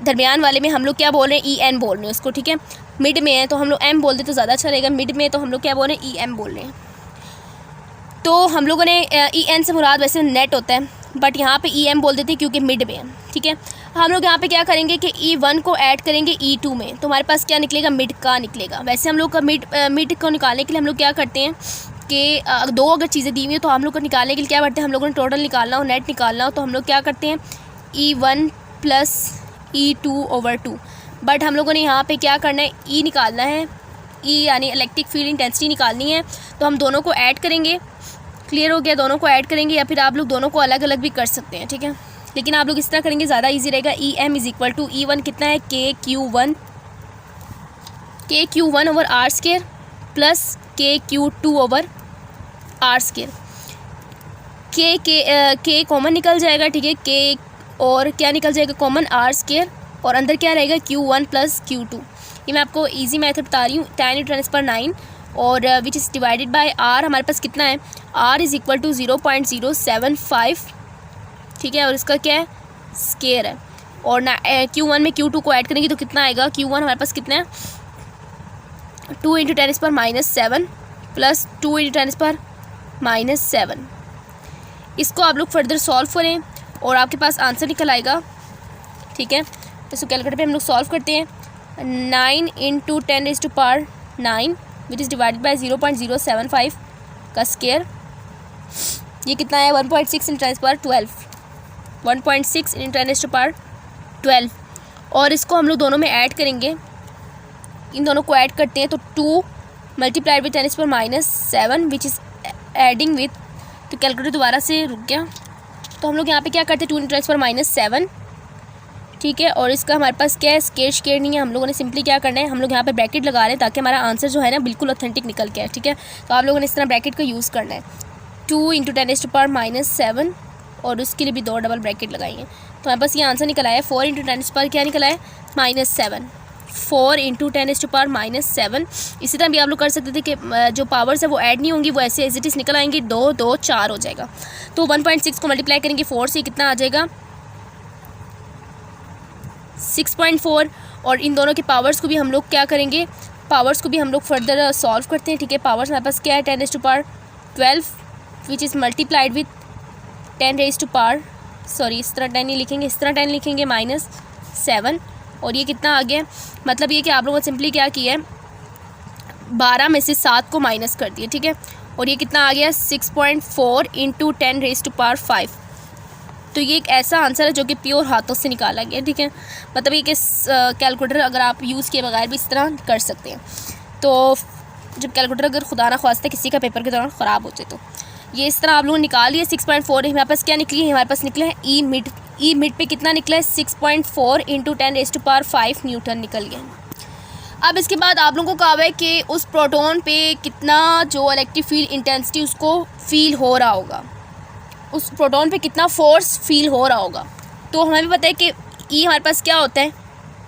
दरमियान वाले में हम लोग क्या बोल रहे हैं, EN बोल रहे हैं उसको, ठीक है। मिड में है तो हम लोग M बोल दे तो ज़्यादा अच्छा रहेगा, मिड में तो हम लोग क्या बोल रहे हैं, EM बोल रहे हैं। तो हम लोगों ने EN से मुराद वैसे नेट होता है, बट यहाँ पे EM बोल देते हैं क्योंकि मिड में है, ठीक है। हम लोग यहाँ पे क्या करेंगे कि E1 को ऐड करेंगे E2 में, तो हमारे पास क्या निकलेगा, मिड का निकलेगा। वैसे हम लोग का मिड को निकालने के लिए हम लोग क्या करते हैं कि दो अगर चीज़ें दी हुई हो तो हम लोग को निकालने के लिए क्या करते हैं, हम लोगों ने टोटल निकालना हो, नेट निकालना हो, तो हम लोग क्या करते हैं, E1 + E2/2। बट हम लोगों ने यहाँ पे क्या करना है, E निकालना है, E यानी इलेक्ट्रिक फील्ड इंटेंसिटी निकालनी है, तो हम दोनों को ऐड करेंगे। क्लियर हो गया, दोनों को ऐड करेंगे, या फिर आप लोग दोनों को अलग अलग भी कर सकते हैं, ठीक है। लेकिन आप लोग इस तरह करेंगे ज़्यादा इजी रहेगा। EM = E1 कितना है, KQ1/R² + KQ2/R²। K कॉमन निकल जाएगा, ठीक है, K और क्या निकल जाएगा कॉमन, R², और अंदर क्या रहेगा, Q1 + Q2। ये मैं आपको इजी मेथड बता रही हूँ, 10 × 10⁻⁹, और which is divided by R। हमारे पास कितना है, R = 0.075, ठीक है, और इसका क्या है, स्केयर है। और ना Q1 में Q2 को ऐड करेंगे तो कितना आएगा, Q1 हमारे पास कितना है, 2 × 10⁻⁷ + 2 × 10⁻⁷। इसको आप लोग फर्दर सॉल्व करें और आपके पास आंसर निकल आएगा, ठीक है। इसको कैलकुलेटर पे हम लोग सॉल्व करते हैं। 9 × 10⁻9 विच इज़ डिवाइडेड बाई 0.075 का स्क्वायर, ये कितना है 1.6 × 10⁻12, 1.6 × 10⁻12। और इसको हम लोग दोनों में ऐड करेंगे, इन दोनों को ऐड करते हैं तो 2 multiplied with 10⁻7 which is adding with, तो कैलकुलेटर दोबारा से रुक गया। तो हम लोग यहाँ पे क्या करते हैं 2 × 10⁻7, ठीक है। और इसका हमारे पास क्या है, स्केयर नहीं है, हम लोगों ने सिंपली क्या करना है, हम लोग यहाँ पे ब्रैकेट लगा रहे हैं ताकि हमारा आंसर जो है ना बिल्कुल ऑथेंटिक निकल के आए, ठीक है। तो आप लोगों ने इस तरह ब्रैकेट का यूज़ करना है। 2 × 10⁻7 और उसके लिए भी 2 डबल ब्रैकेट लगाएंगे, तो हमारे पास ये आंसर निकल आया 4 × 10⁻, क्या निकला है -7, 4 × 10⁻7। इसी तरह भी आप लोग कर सकते थे कि जो पावर्स है वो ऐड नहीं होंगी, वो ऐसे एज इट इज़ निकल आएंगी, 2 2 4 हो जाएगा। तो 1.6 को मल्टीप्लाई करेंगे 4 से, कितना आ जाएगा 6.4। और इन दोनों के पावर्स को भी हम लोग क्या करेंगे, पावर्स को भी हम लोग फर्दर सॉल्व करते हैं, ठीक है। पावर्स हमारे पास क्या है 10⁻12 which is multiplied with 10⁻, sorry इस तरह 10 नहीं लिखेंगे, इस तरह 10 लिखेंगे -7। और ये कितना आ गया, मतलब ये कि आप लोगों ने सिंपली क्या किया है 12 में से 7 को माइनस कर दिया, ठीक है। और ये कितना आ गया 6.4 × 10⁻5। तो ये एक ऐसा आंसर है जो कि प्योर हाथों से निकाला गया, ठीक है। मतलब ये कि कैलकुलेटर अगर आप यूज़ किए बगैर भी इस तरह कर सकते हैं। तो जब कैलकुलेटर अगर खुदा ना ख्वास्ता किसी का पेपर के दौरान ख़राब हो जाए तो ये इस तरह आप लोगों ने निकाल लिया। 6.4 हमारे पास क्या निकली है, हमारे पास निकला है ई मिड पे कितना निकला है 6.4 × 10⁻5 न्यूटन निकल गया। अब इसके बाद आप लोगों को कहा है कि उस प्रोटॉन पे कितना जो इलेक्ट्रिक फील्ड इंटेंसिटी उसको फील हो रहा होगा, उस प्रोटॉन पे कितना फोर्स फील हो रहा होगा। तो हमें भी पता है कि ई हमारे पास क्या होता है,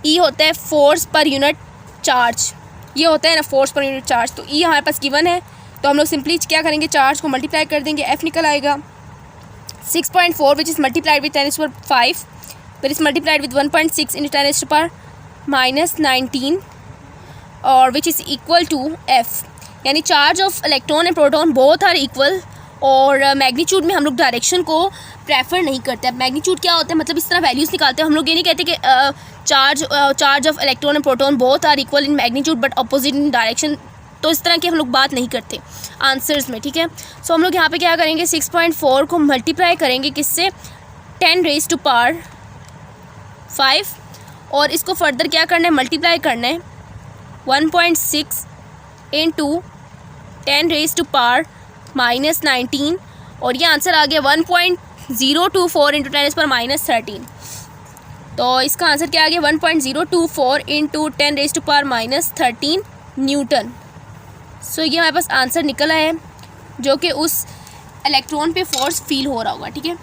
ई होता है फोर्स पर यूनिट चार्ज, ये होता है ना फोर्स पर यूनिट चार्ज। तो ई हमारे पास गिवन है, तो हम लोग सिंपली क्या करेंगे चार्ज को मल्टीप्लाई कर देंगे, एफ निकल आएगा 6.4 विच इज़ मल्टीप्लाइड विथ 10⁻5 फिर इज़ मल्टीप्लाइड विथ 1.6 × 10⁻19 और which is equal to F, यानी charge of electron and proton both are equal. और मैग्नीट्यूड में हम लोग डायरेक्शन को प्रेफर नहीं करते। अब मैग्नीट्यूड क्या होता है, मतलब इस तरह वैल्यूज़ निकालते हैं, हम लोग ये नहीं कहते कि charge of electron and proton both are equal in magnitude but opposite in direction, तो इस तरह की हम लोग बात नहीं करते आंसर्स में, ठीक है। सो हम लोग यहाँ पे क्या करेंगे 6.4 को मल्टीप्लाई करेंगे किससे 10⁻5 और इसको फर्दर क्या करना है मल्टीप्लाई करना है 1.6 × 10⁻19 और ये आंसर आ गया 1.024 × 10⁻13। तो इसका आंसर क्या आ गया 1.024 × 10⁻13 न्यूटन। सो ये हमारे पास आंसर निकला है जो कि उस इलेक्ट्रॉन पे फोर्स फील हो रहा होगा, ठीक है।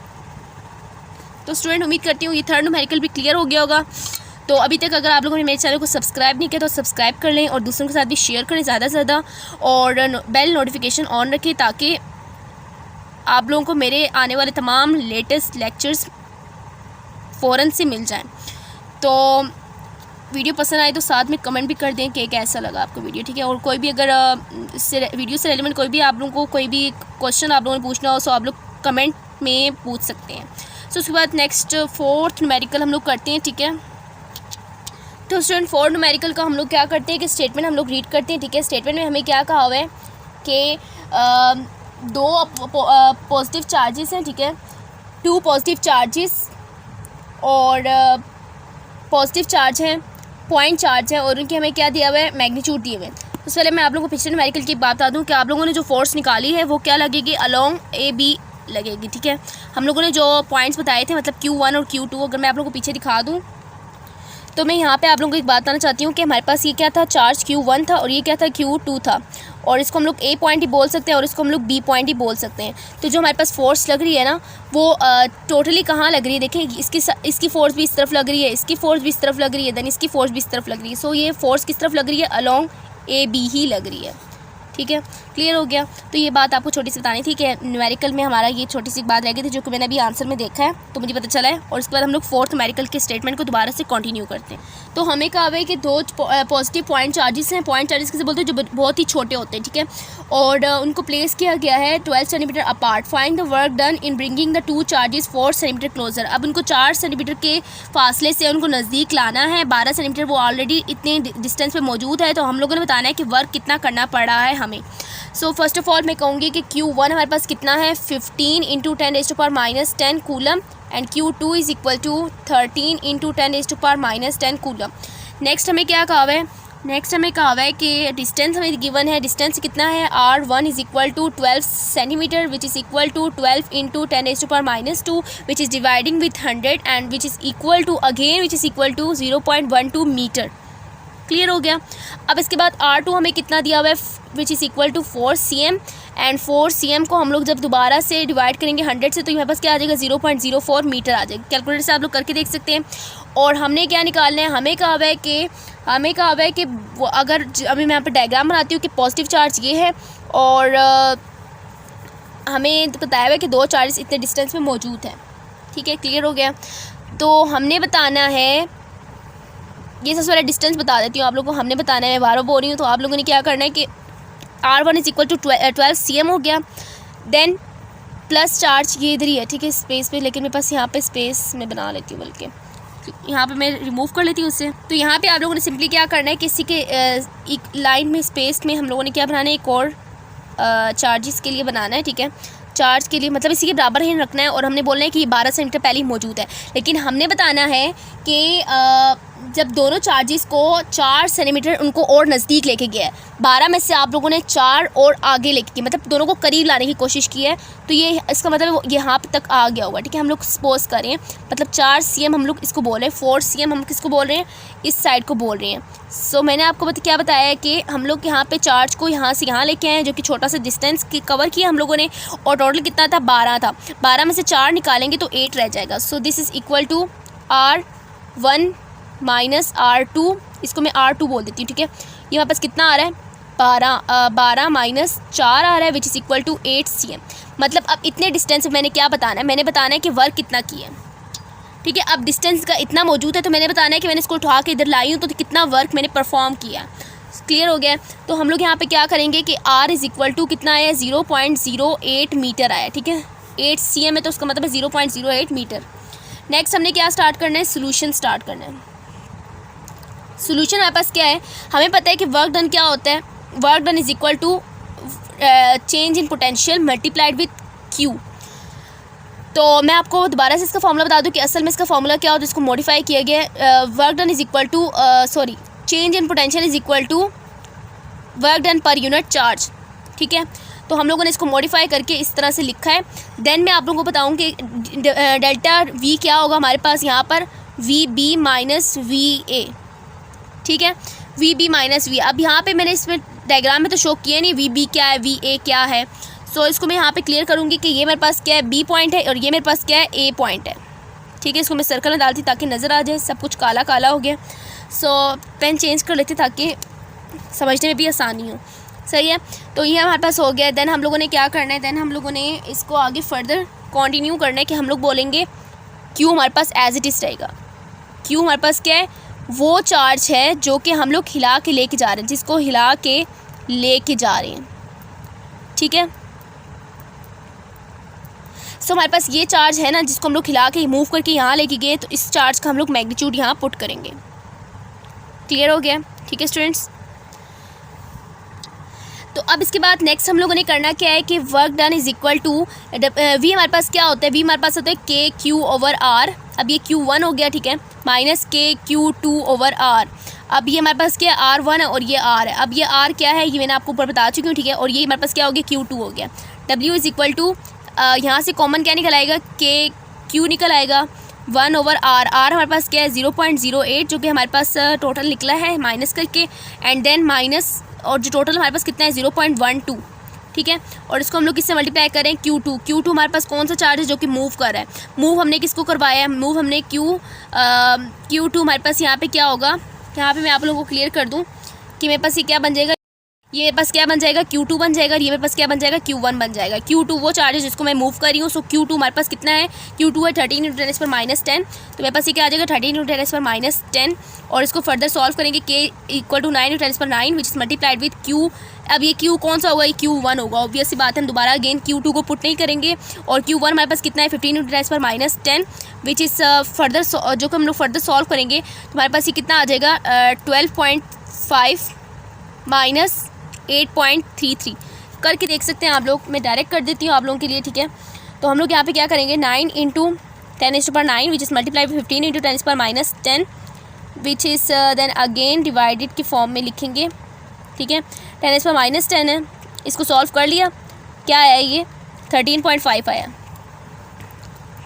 तो स्टूडेंट उम्मीद करती हूँ ये थर्ड न्यूमेरिकल भी क्लियर हो गया होगा। तो अभी तक अगर आप लोगों ने मेरे चैनल को सब्सक्राइब नहीं किया तो सब्सक्राइब कर लें और दूसरों के साथ भी शेयर करें ज़्यादा से ज़्यादा और बेल नोटिफिकेशन ऑन रखें ताकि आप लोगों को मेरे आने वाले तमाम लेटेस्ट लेक्चर्स फ़ौरन से मिल जाएं। तो वीडियो पसंद आए तो साथ में कमेंट भी कर दें कि कैसा लगा आपको वीडियो, ठीक है। और कोई भी अगर वीडियो से रेलिवेंट कोई भी आप लोगों को कोई भी क्वेश्चन आप लोगों ने पूछना हो तो आप लोग कमेंट में पूछ सकते हैं। तो उसके बाद नेक्स्ट फोर्थ न्यूमेरिकल हम लोग करते हैं, ठीक है। तो स्टूडेंट फोर्थ न्यूमेरिकल का हम लोग क्या करते हैं कि स्टेटमेंट हम लोग रीड करते हैं, ठीक है। स्टेटमेंट में हमें क्या कहा हुआ है कि 2 पॉजिटिव चार्जेस हैं, ठीक है, 2 पॉजिटिव चार्जेस और पॉजिटिव चार्ज हैं, पॉइंट चार्ज है और उनके हमें क्या दिया हुआ है मैग्नीट्यूड दिए हुए हैं। तो पहले मैं आप लोगों को पिछले न्यूमेरिकल की बात बता दूं कि आप लोगों ने जो फोर्स निकाली है वो क्या लगेगी अलोंग AB लगेगी, ठीक है। हम लोगों ने जो पॉइंट्स बताए थे मतलब Q1 और Q2 अगर मैं आप लोगों को पीछे दिखा दूँ तो मैं यहाँ पे आप लोगों को एक बात बताना चाहती हूँ कि हमारे पास ये क्या था चार्ज Q1 था और ये क्या था Q2 था और इसको हम लोग A पॉइंट ही बोल सकते हैं और इसको हम लोग B पॉइंट ही बोल सकते हैं। तो जो हमारे पास फोर्स लग रही है ना वो टोटली कहाँ लग रही है, देखें इसकी फ़ोर्स भी इस तरफ लग रही है, इसकी फ़ोर्स भी इस तरफ लग रही है, देन इसकी फ़ोर्स भी इस तरफ लग रही है। सो ये फ़ोर्स किस तरफ लग रही है अलोंग AB ही लग रही है, ठीक है, क्लियर हो गया। तो ये बात आपको छोटी सी बतानी थी कि न्यूमेरिकल में हमारा ये छोटी सी बात रह गई थी जो कि मैंने अभी आंसर में देखा है, तो मुझे पता चला है। और उसके बाद हम लोग फोर्थ न्यूमेरिकल के स्टेटमेंट को दोबारा से कंटिन्यू करते हैं। तो हमें कहा है कि दो पॉजिटिव पॉइंट चार्जेस हैं। पॉइंट चार्जेस किसे बोलते हैं? जो बहुत ही छोटे होते हैं, ठीक है, और उनको प्लेस किया गया है 12 centimetre apart. Find the work done in bringing the two charges 4 centimetre closer. अब उनको 4 सेंटीमीटर के फासले से उनको नज़दीक लाना है। 12 सेंटीमीटर वो ऑलरेडी इतने डिस्टेंस पे मौजूद है, तो हम लोगों ने बताना है कि वर्क कितना करना पड़ रहा है हमें। सो फर्स्ट ऑफ ऑल मैं कहूँगी कि Q1 हमारे पास कितना है 15 × 10⁻⁻10 coulomb and Q2 is equal to 13 × 10⁻⁻10 coulomb. Next हमें क्या कहा है? नेक्स्ट हमें कहा है कि डिस्टेंस हमें गिवन है। डिस्टेंस कितना है? R1 is equal to 12 centimetre which is equal to 12 × 10⁻2 which is dividing with 100 and which is equal to again which is equal to 0.12 metre. Clear हो गया। अब इसके बाद R2 हमें कितना दिया हुआ है which is equal to 4 cm and 4 cm को हम लोग जब दोबारा से डिवाइड करेंगे 100 से तो हमारे पास क्या आ जाएगा 0.04 मीटर आ जाएगा। कैलकुलेटर से आप लोग करके देख सकते हैं। और हमने क्या निकालना है? हमें कहा हुआ है कि वो अगर अभी मैं यहाँ पर डायग्राम बनाती हूँ कि पॉजिटिव चार्ज ये है और हमें बताया हुआ है कि दो चार्जेस इतने डिस्टेंस में मौजूद हैं। ठीक है, क्लियर हो गया। तो हमने बताना है, ये सबसे पहले डिस्टेंस बता देती हूँ आप लोगों को। हमने बताना है, मैं बार बोल रही हूँ, तो आप लोगों ने क्या करना है कि R1 is equal to 12 cm हो गया। देन प्लस चार्ज ये इधर ही है, ठीक है, स्पेस पे, लेकिन मेरे पास यहाँ पे स्पेस मैं बना लेती हूँ, बल्कि यहाँ पे मैं रिमूव कर लेती हूँ उससे। तो यहाँ पे आप लोगों ने सिंपली क्या करना है, किसी के एक लाइन में स्पेस में हम लोगों ने क्या बनाना है, एक और चार्जेस के लिए बनाना है, ठीक है, चार्ज के लिए मतलब इसी के बराबर ही रखना है। और हमने बोलना है कि 12 सेंटीमीटर पहले ही मौजूद है, लेकिन हमने बताना है कि जब दोनों चार्जेस को 4 सेंटीमीटर उनको और नज़दीक लेके गया है, 12 में से आप लोगों ने 4 और आगे लेके गया, मतलब दोनों को करीब लाने की कोशिश की है, तो ये इसका मतलब यहाँ तक आ गया होगा। ठीक है, हम लोग सपोज कर रहे हैं, मतलब 4 cm हम लोग इसको बोल रहे हैं, 4 cm हम किसको बोल रहे हैं, इस साइड को बोल रहे हैं। सो मैंने आपको क्या बताया है कि हम लोग यहाँ पे चार्ज को यहाँ से यहाँ लेके आए हैं, जो कि छोटा सा डिस्टेंस की कवर किया हम लोगों ने, और टोटल कितना था 12 था। 12 में से 4 निकालेंगे तो 8 रह जाएगा। So this is equal to R1 minus R2, इसको मैं R2 बोल देती हूँ। ठीक है, ये हमारे पास कितना आ रहा है 12 माइनस 4 आ रहा है which is equal to 8 cm। मतलब अब इतने डिस्टेंस मैंने क्या बताना है, मैंने बताना है कि वर्क कितना किया है। ठीक है, अब डिस्टेंस का इतना मौजूद है तो मैंने बताना है कि मैंने इसको उठा के इधर लाई हूँ तो कितना वर्क मैंने परफॉर्म किया। क्लियर हो गया। तो हम लोग यहाँ पे क्या करेंगे कि R इज़ इक्वल टू कितना आया, 0.08 मीटर आया। ठीक है, 8 cm है तो उसका मतलब है 0.08 मीटर। नेक्स्ट हमने क्या स्टार्ट करना है, सोल्यूशन स्टार्ट करना है। सोल्यूशन हमारे पास क्या है, हमें पता है कि वर्क डन क्या होता है, work done is equal to change in potential multiplied with Q। तो मैं आपको दोबारा से इसका फॉर्मूला बता दूं कि असल में इसका फॉर्मूला क्या होता है, इसको मॉडिफाई किया गया है। Work done is equal to change in potential is equal to work done per unit charge. ठीक है, तो हम लोगों ने इसको मॉडिफाई करके इस तरह से लिखा है। देन मैं आप लोगों को बताऊँ कि डेल्टा V क्या होगा हमारे पास यहाँ पर, VB माइनस VA। ठीक है, VB माइनस V। अब यहाँ पे मैंने इसमें डायग्राम में तो शो किया नहीं VB क्या है, VA क्या है। सो इसको मैं यहाँ पे क्लियर करूँगी कि ये मेरे पास क्या है, B पॉइंट है और ये मेरे पास क्या है, A पॉइंट है। ठीक है, इसको मैं सर्कल में डालती ताकि नज़र आ जाए, सब कुछ काला काला हो गया। सो पेन चेंज कर लेते ताकि समझने में भी आसानी हो। सही है, तो ये हमारे पास हो गया। देन हम लोगों ने क्या करना है, देन हम लोगों ने इसको आगे फर्दर कंटिन्यू करना है कि हम लोग बोलेंगे Q हमारे पास एज इट इज़ रहेगा। Q हमारे पास क्या है, वो चार्ज है जो कि हम लोग हिला के लेके जा रहे हैं, जिसको हिला के लेके जा रहे हैं। ठीक है, सो हमारे पास ये चार्ज है ना जिसको हम लोग हिला के मूव करके यहाँ लेके गए, तो इस चार्ज का हम लोग मैग्नीट्यूड यहाँ पुट करेंगे। क्लियर हो गया। ठीक है स्टूडेंट्स, तो अब इसके बाद नेक्स्ट हम लोगों ने करना क्या है कि work done is equal to V हमारे पास क्या होता है, V हमारे पास होता है KQ ओवर R। अब ये Q1 हो गया, ठीक है, माइनस KQ2 ओवर R। अब ये हमारे पास क्या है, R1 है और ये R है। अब ये R क्या है ये मैंने आपको ऊपर बता चुकी हूँ। ठीक है, और ये हमारे पास क्या हो गया, Q2 हो गया। W इज़ इक्वल टू यहाँ से कॉमन क्या निकल आएगा, KQ निकल आएगा 1 ओवर R। R हमारे पास क्या है 0.08, जो कि हमारे पास टोटल निकला है माइनस करके, एंड देन माइनस, और जो टोटल हमारे पास कितना है 0.12। ठीक है, और इसको हम लोग किससे मल्टीप्लाई करें, Q2। Q2 हमारे पास कौन सा चार्ज है जो कि मूव कर रहा है, मूव हमने किसको करवाया है, मूव हमने Q2 हमारे पास यहाँ पे क्या होगा, यहाँ पे मैं आप लोगों को क्लियर कर दूँ कि मेरे पास ये क्या बन जाएगा, ये मेरे पास क्या बन जाएगा, Q2 बन जाएगा, और ये मेरे पास क्या बन जाएगा, Q1 बन जाएगा। Q2 वो चार्ज है जिसको मैं मूव कर रही हूँ। सो Q2 हमारे पास कितना है, Q2 है 13 × 10⁻10। तो मेरे पास ये क्या आ जाएगा, 13 × 10⁻10। और इसको फर्दर सॉल्व करेंगे, K = 9 × 10⁹ which is multiplied with Q। अब ये Q कौन सा होगा, ये Q1 होगा। ऑब्वियस सी बात है, हम दोबारा अगेन Q2 को पुट नहीं करेंगे। और Q1 हमारे पास कितना है, 15 × 10⁻10 विच इज़ फर्दर जो कि हम लोग फर्दर सॉल्व करेंगे तो हमारे पास ये कितना आ जाएगा, 12.5 - 8.33 करके देख सकते हैं आप लोग। मैं डायरेक्ट कर देती हूँ आप लोगों के लिए, ठीक है। तो हम लोग यहाँ पे क्या करेंगे, 9 × 10⁻9 which is multiply 15 × 10⁻10 which is then again divided की फॉर्म में लिखेंगे, ठीक है। 10⁻10 है, इसको सॉल्व कर लिया, क्या आया, ये 13.5 आया,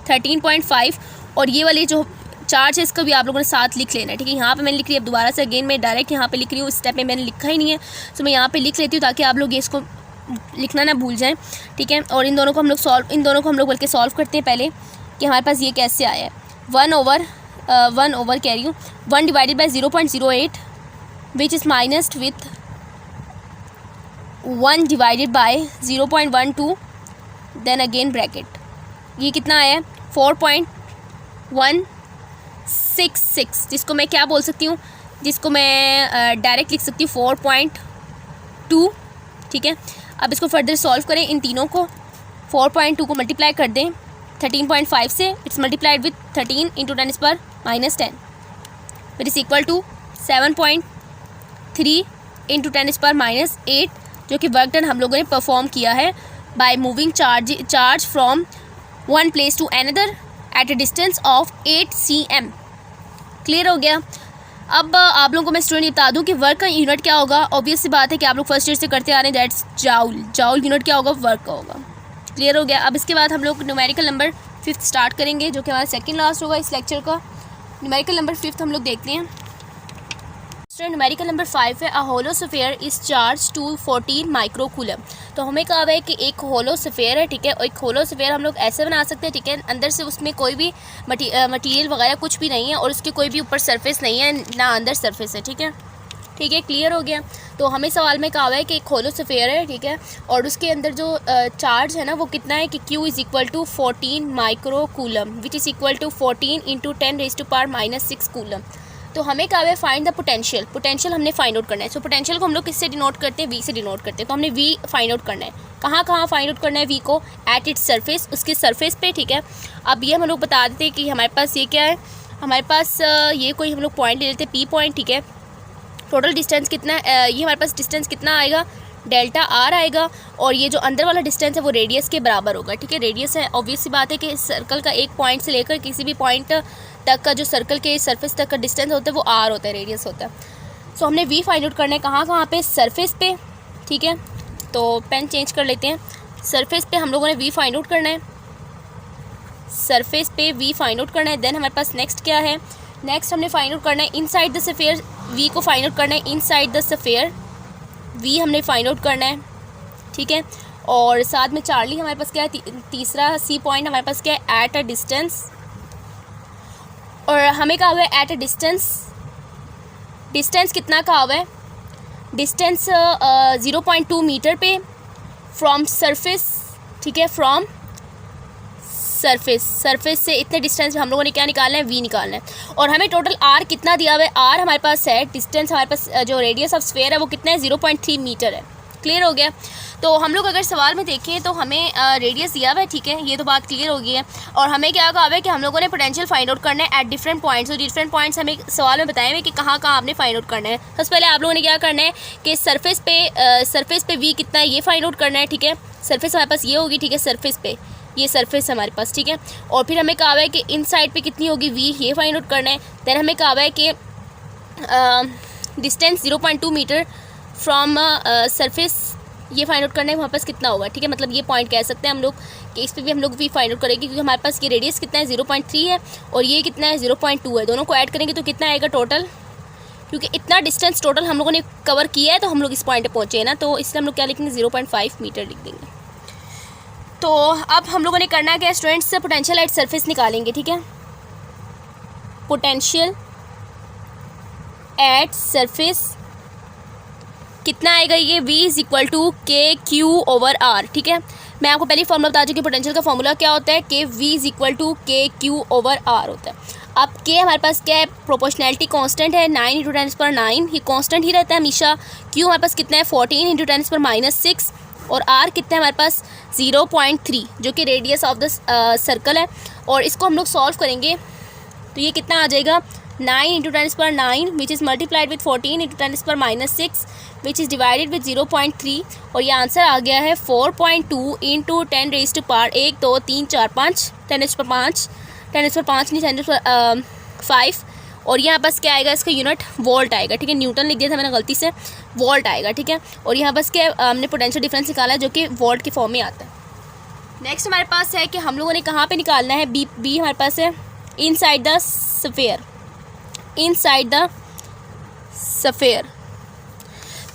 13.5। और ये वाली जो चार्ज है इसको भी आप लोगों ने साथ लिख लेना है, ठीक है। यहाँ पे मैंने लिख लिया, अब दोबारा से अगेन मैं डायरेक्ट यहाँ पे लिख रही हूँ, इस स्टेप में मैंने लिखा ही नहीं है। तो मैं यहाँ पे लिख लेती हूँ ताकि आप लोग ये इसको लिखना ना भूल जाएं, ठीक है। और इन दोनों को हम लोग बल्कि सॉल्व करते हैं पहले कि हमारे पास ये कैसे आया है। 1/1 कह रही हूँ, 1 / 0.08 which is minused with 1 / 0.12 then again bracket. ये कितना आया है, 4.166, जिसको मैं क्या बोल सकती हूँ, जिसको मैं डायरेक्ट लिख सकती हूँ 4.2, ठीक है। अब इसको फर्दर सॉल्व करें, इन तीनों को 4.2 को मल्टीप्लाई कर दें 13.5 से, it's multiplied with 13 × 10⁻10 which is equal to 7.3 × 10⁻8, जो कि वर्क डन हम लोगों ने परफॉर्म किया है by moving charge from one place to another at a distance of 8 cm। Clear हो गया। अब आप लोगों को मैं स्टूडेंट बता दूं कि वर्क का यूनिट क्या होगा। ऑब्वियस सी बात है कि आप लोग फर्स्ट ईयर से करते आ रहे हैं, दैट्स जाउल। जाउल यूनिट क्या होगा, वर्क का होगा। क्लियर हो गया। अब इसके बाद हम लोग न्यूमेरिकल नंबर 5 स्टार्ट करेंगे, जो कि हमारा सेकंड लास्ट होगा इस लेक्चर का। न्यूमेरिकल नंबर 5 हम लोग देखते हैं। न्यूमेरिकल नंबर 5 है, a hollow sphere is charge to 14 microcoulomb. तो हमें कहा है कि एक होलो स्फीयर है, ठीक है। और एक होलो स्फीयर हम लोग ऐसे बना सकते हैं, ठीक है, अंदर से उसमें कोई भी मटेरियल वगैरह कुछ भी नहीं है और उसके कोई भी ऊपर सरफेस नहीं है, ना अंदर सरफेस है, ठीक है। ठीक है, क्लियर हो गया। तो हमें सवाल में कहा है कि एक होलो स्फीयर है, ठीक है, और उसके अंदर जो चार्ज है ना वो कितना है कि Q is equal to 14 microcoulomb which is equal to 14 × 10⁻6 coulomb. तो हमें कहा है फाइंड द पोटेंशियल। पोटेंशियल हमने फाइंड आउट करना है। सो पोटेंशियल को हम लोग किससे डिनोट करते हैं, V से डिनोट करते हैं। तो हमने V फाइंड आउट करना है। कहाँ फाइंड आउट करना है V को, एट इट्स सरफेस, उसके सरफेस पे, ठीक है। अब ये हम लोग बता देते हैं कि हमारे पास ये क्या है, हमारे पास ये कोई हम लोग पॉइंट ले लेते हैं, P पॉइंट, ठीक है। टोटल डिस्टेंस कितना है, ये हमारे पास डिस्टेंस कितना आएगा, डेल्टा आर आएगा। और ये जो अंदर वाला डिस्टेंस है वो रेडियस के बराबर होगा, ठीक है। रेडियस है, ऑब्वियस सी बात है कि सर्कल का एक पॉइंट से लेकर किसी भी पॉइंट तक का जो सर्कल के सरफेस तक का डिस्टेंस होता है वो आर होता है, रेडियस होता है। सो हमने वी फाइंड आउट करना है कहाँ पे, सरफेस पे, ठीक है। तो पेन चेंज कर लेते हैं। सरफेस पे हम लोगों ने वी फाइंड आउट करना है, सरफेस पे वी फाइंड आउट करना है। देन हमारे पास नेक्स्ट क्या है, नेक्स्ट हमने फाइंड आउट करना है इनसाइड द स्फीयर। वी को फाइंड आउट करना है इनसाइड द स्फीयर, वी हमने फाइंड आउट करना है, ठीक है। और साथ में चार्ली हमारे पास क्या है, तीसरा सी पॉइंट हमारे पास क्या है, एट अ डिस्टेंस। और हमें कहा हुआ है एट अ डिस्टेंस, डिस्टेंस कितना कहा हुआ है, डिस्टेंस 0.2 मीटर पे फ्रॉम सरफेस, ठीक है, फ्रॉम सरफेस से इतने डिस्टेंस पे हम लोगों ने क्या निकालना है, वी निकालना है। और हमें टोटल आर कितना दिया हुआ है, आर हमारे पास है, डिस्टेंस हमारे पास जो रेडियस ऑफ स्फीयर है वो कितना है, 0.3 मीटर है। क्लियर हो गया। तो हम लोग अगर सवाल में देखें तो हमें रेडियस दिया हुआ है, ठीक है, ये तो बात क्लियर हो गई है। और हमें क्या कहा है कि हम लोगों ने पोटेंशियल फाइंड आउट करना है एट डिफरेंट पॉइंट्स। और डिफरेंट पॉइंट्स हमें सवाल में बताए हुए कि कहाँ आपने फाइंड आउट करना है। सबसे पहले आप लोगों ने क्या करना है कि सरफेस पे वी कितना है ये फाइंड आउट करना है, ठीक है। सरफेस हमारे पास ये होगी, ठीक है, सरफेस पे ये सरफेस हमारे पास, ठीक है। और फिर हमें कहा है कि इन साइड पे कितनी होगी वी, ये फाइंड आउट करना है। देन हमें कहा है कि डिस्टेंस 0.2 मीटर फ्रॉम सरफेस, ये फाइंड आउट करना है वहाँ पास कितना होगा, ठीक है। मतलब ये पॉइंट कह सकते हैं हम लोग कि इस पे भी हम लोग वी फाइंड आउट करेंगे, क्योंकि हमारे पास ये रेडियस कितना है 0.3 है और ये कितना है 0.2 है। दोनों को ऐड करेंगे तो कितना आएगा टोटल, क्योंकि इतना डिस्टेंस टोटल हम लोगों ने कवर किया है तो हम लोग इस पॉइंट पे पहुँचे हैं ना, तो इसलिए हम लोग क्या लिखेंगे 0.5 मीटर लिख देंगे। तो अब हम लोगों ने करना क्या, स्टूडेंट्स से पोटेंशियल एट सरफेस निकालेंगे, ठीक है। पोटेंशियल एट सरफेस कितना आएगा ये, v इज़ इक्वल टू के क्यू ओवर आर। ठीक है, मैं आपको पहले फॉर्मूला बता चुकी, पोटेंशियल का फॉर्मूला क्या होता है कि v इज़ इक्वल टू के क्यू ओवर आर होता है। अब के हमारे पास क्या है, प्रोपोर्शनैलिटी कांस्टेंट है, 9 × 10⁻⁹ ये कांस्टेंट ही रहता है हमेशा। क्यू हमारे पास कितना है, 14 × 10⁻⁶, और आर कितना है हमारे पास 0.3, जो कि रेडियस ऑफ द सर्कल है। और इसको हम लोग सॉल्व करेंगे तो ये कितना आ जाएगा, 9 × 10⁻⁹ which is multiplied with 14 × 10⁻⁶ which is divided with 0.3, और ये आंसर आ गया है 4.2 × 10⁻⁵ 1 2 3 4 5 10⁻⁵ 10⁻⁵ नहीं 10⁻⁵, और यहाँ बस क्या आएगा, इसका यूनिट वोल्ट आएगा। ठीक है, न्यूटन लिख दिया था मैंने गलती से, वोल्ट आएगा। ठीक है, और यहाँ बस क्या हमने पोटेंशियल डिफरेंस निकाला है जो कि वोल्ट की फॉर्म में आता है। नेक्स्ट हमारे पास है कि हम लोगों ने कहाँ पे निकालना है, बी हमारे पास है inside the sphere, inside the sphere.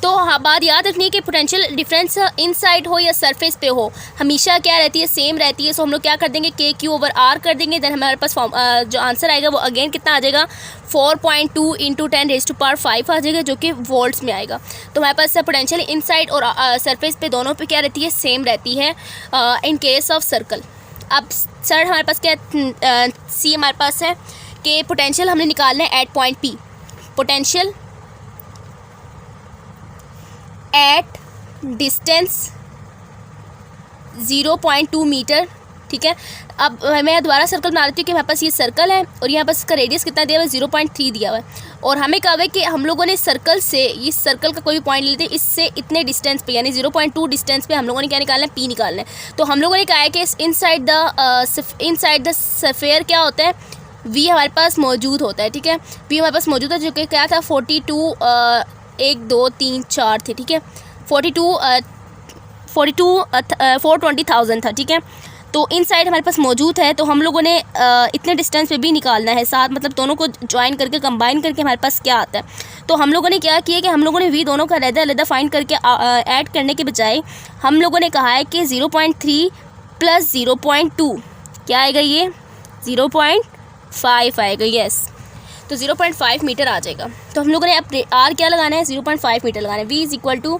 तो हाँ, बात याद रखनी है कि पोटेंशियल डिफरेंस इनसाइड हो या सरफेस पे हो, हमेशा क्या रहती है, सेम रहती है। सो हम लोग क्या कर देंगे, के क्यू ओवर आर कर देंगे, देन हमारे पास जो आंसर आएगा वो अगेन कितना आ जाएगा, 4.2 × 10⁵ आ जाएगा, जो कि वोल्ट्स में आएगा। तो हमारे पास पोटेंशियल इनसाइड और सरफेस पे दोनों पे क्या रहती है, सेम रहती है इन केस ऑफ सर्कल। अब सर हमारे पास क्या सी हमारे पास है कि पोटेंशियल हमने निकालना है at point P, potential at distance 0.2 metre. ठीक है, अब मैं दोबारा सर्कल बना लेती हूँ कि हमारे पास ये सर्कल है और यहाँ पर इसका रेडियस कितना दिया हुआ है, 0.3 दिया हुआ है, और हमें कहा है कि हम लोगों ने सर्कल से, इस सर्कल का कोई भी पॉइंट लेते हैं, इससे इतने डिस्टेंस पे यानी 0.2 डिस्टेंस पे हम लोगों ने क्या निकालना है, पी निकालना है। तो हम लोगों ने कहा है कि इनसाइड द स्फीयर क्या होता है, वी हमारे पास मौजूद होता है। ठीक है, वी हमारे पास मौजूद है, जो कि क्या था 42 1 2 3 4 थे। ठीक है, 420,000 था। ठीक है, तो इनसाइड हमारे पास मौजूद है, तो हम लोगों ने इतने डिस्टेंस पे भी निकालना है साथ, मतलब दोनों को ज्वाइन करके कंबाइन करके हमारे पास क्या आता है। तो हम लोगों ने क्या किया कि हम लोगों ने वी दोनों का अलग-अलग फाइंड करके ऐड करने के बजाय हम लोगों ने कहा है कि 0.3 + 0.2 क्या आएगा, ये 0.5 आएगा। यस, तो 0.5 मीटर आ जाएगा। तो हम लोगों ने अब आर क्या लगाना है, 0.5 मीटर लगाना है। वी इज़ इक्वल टू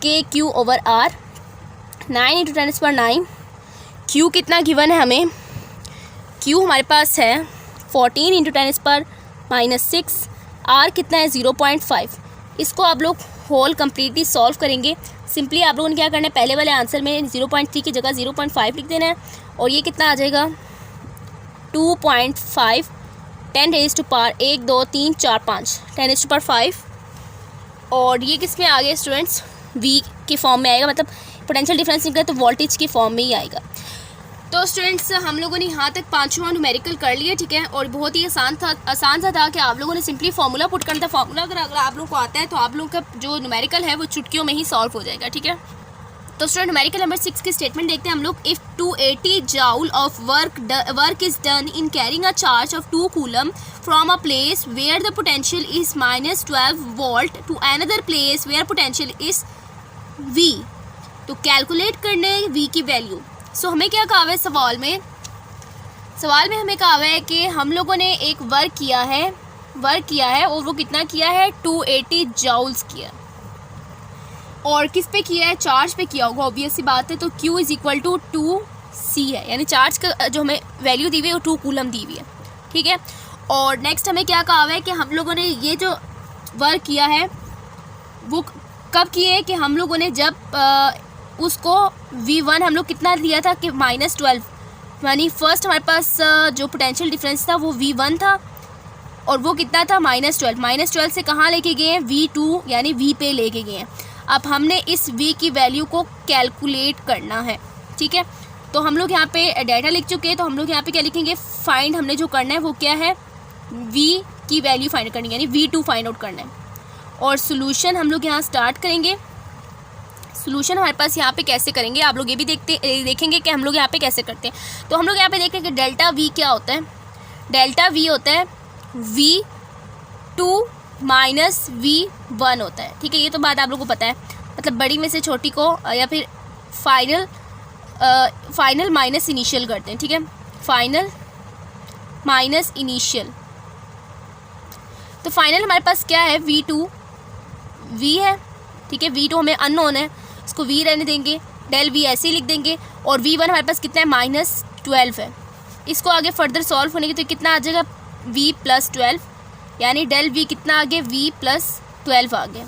के क्यू ओवर आर, 9 × 10⁻⁹ क्यू कितना गिवन है हमें, क्यू हमारे पास है 14 × 10⁻⁶, आर कितना है 0.5। इसको आप लोग होल कम्प्लीटली सॉल्व करेंगे। सिंपली आप लोगों ने क्या करना है, पहले वाले आंसर में 0.3 की जगह 0.5 लिख देना है, और ये कितना आ जाएगा 2.5 10⁻⁴ 1 2 3 4 5 10⁻⁵, और ये किस में आ गया स्टूडेंट्स, वी की फॉर्म में आएगा, मतलब पोटेंशियल डिफरेंस निकला तो वोल्टेज की फॉर्म में ही आएगा। तो स्टूडेंट्स हम लोगों ने यहाँ तक 5वां न्यूमेरिकल कर लिया। ठीक है, और बहुत ही आसान सा था कि आप लोगों ने सिंपली फार्मूला पुट करना था। फार्मूला अगर आप लोगों को आता है तो आप लोगों का जो न्यूमेरिकल है वो चुटकियों में ही सॉल्व हो जाएगा। ठीक है, तो स्टूडेंट न्यूमेरिकल नंबर 6 की स्टेटमेंट देखते हैं हम लोग। If 280 joule of work is done in carrying a charge of 2 coulomb from a place where the potential is -12 volt to another place where potential is V, तो calculate करने V की value. So हमें क्या कहा हुआ है सवाल में हमें कहा हुआ है कि हम लोगों ने एक वर्क किया है और वो कितना किया है, 280 जूल्स किया, और किस पे किया है, चार्ज पे किया होगा, ऑब्वियस सी बात है। तो Q is equal to 2C है, यानी चार्ज का जो हमें वैल्यू दी हुई है वो 2 कूलम दी हुई है। ठीक है, और नेक्स्ट हमें क्या कहा हुआ है कि हम लोगों ने ये जो वर्क किया है वो कब किए कि हम लोगों ने जब उसको V1 हम लोग कितना दिया था कि -12, यानी फर्स्ट हमारे पास जो पोटेंशियल डिफरेंस था वो V1 था, और वो कितना था -12 से कहाँ लेके गए हैं, V2 यानी V पे लेके गए हैं। अब हमने इस V की वैल्यू को कैलकुलेट करना है। ठीक है, तो हम लोग यहाँ पे डाटा लिख चुके हैं, तो हम लोग यहाँ पे क्या लिखेंगे, फाइंड हमने जो करना है वो क्या है, V की वैल्यू फाइंड करनी है, यानी V2 फाइंड आउट करना है। और सोल्यूशन हम लोग यहाँ स्टार्ट करेंगे। सोल्यूशन हमारे पास यहाँ पे कैसे करेंगे, आप लोग ये भी देखेंगे कि हम लोग यहाँ पे कैसे करते हैं। तो हम लोग यहाँ पे देखेंगे डेल्टा V क्या होता है, डेल्टा V होता है V2 माइनस V1 होता है। ठीक है, ये तो बात आप लोगों को पता है, मतलब बड़ी में से छोटी को या फिर फाइनल माइनस इनिशियल करते हैं। ठीक है, फाइनल माइनस इनिशियल, तो फाइनल हमारे पास क्या है V2 V है, ठीक है। V2 हमें अननोन है, इसको V रहने देंगे, डेल V ऐसे ही लिख देंगे। और V1 हमारे पास कितना है, -12 है। इसको आगे फर्दर सॉल्व होने की तो कितना आ जाएगा, V + 12, यानी डेल V कितना आ गया, V + 12 आ गया।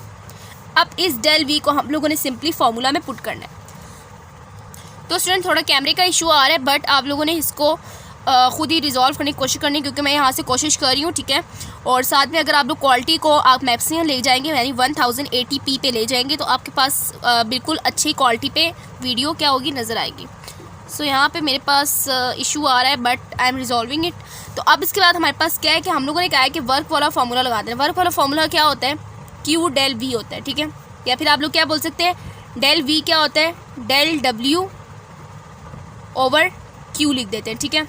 अब इस डेल V को हम लोगों ने सिंपली फार्मूला में पुट करना है। तो स्टूडेंट थोड़ा कैमरे का इशू आ रहा है, बट आप लोगों ने इसको ख़ुद ही रिजॉल्व करने की कोशिश करनी है, क्योंकि मैं यहाँ से कोशिश कर रही हूँ, ठीक है। और साथ में अगर आप लोग क्वालिटी को आप मैक्सिमम ले जाएंगे, यानी 1080p पे ले जाएंगे, तो आपके पास बिल्कुल अच्छी क्वालिटी पे वीडियो क्या होगी, नज़र आएगी। सो यहाँ पे मेरे पास इशू आ रहा है, but I am resolving it. तो अब इसके बाद हमारे पास क्या है कि हम लोगों ने कहा है कि वर्क वाला फार्मूला लगा देना। वर्क वाला फार्मूला क्या होता है, Q डेल V होता है, ठीक है। या फिर आप लोग क्या बोल सकते हैं, डेल V क्या होता है, डेल W ओवर Q लिख देते हैं, ठीक है।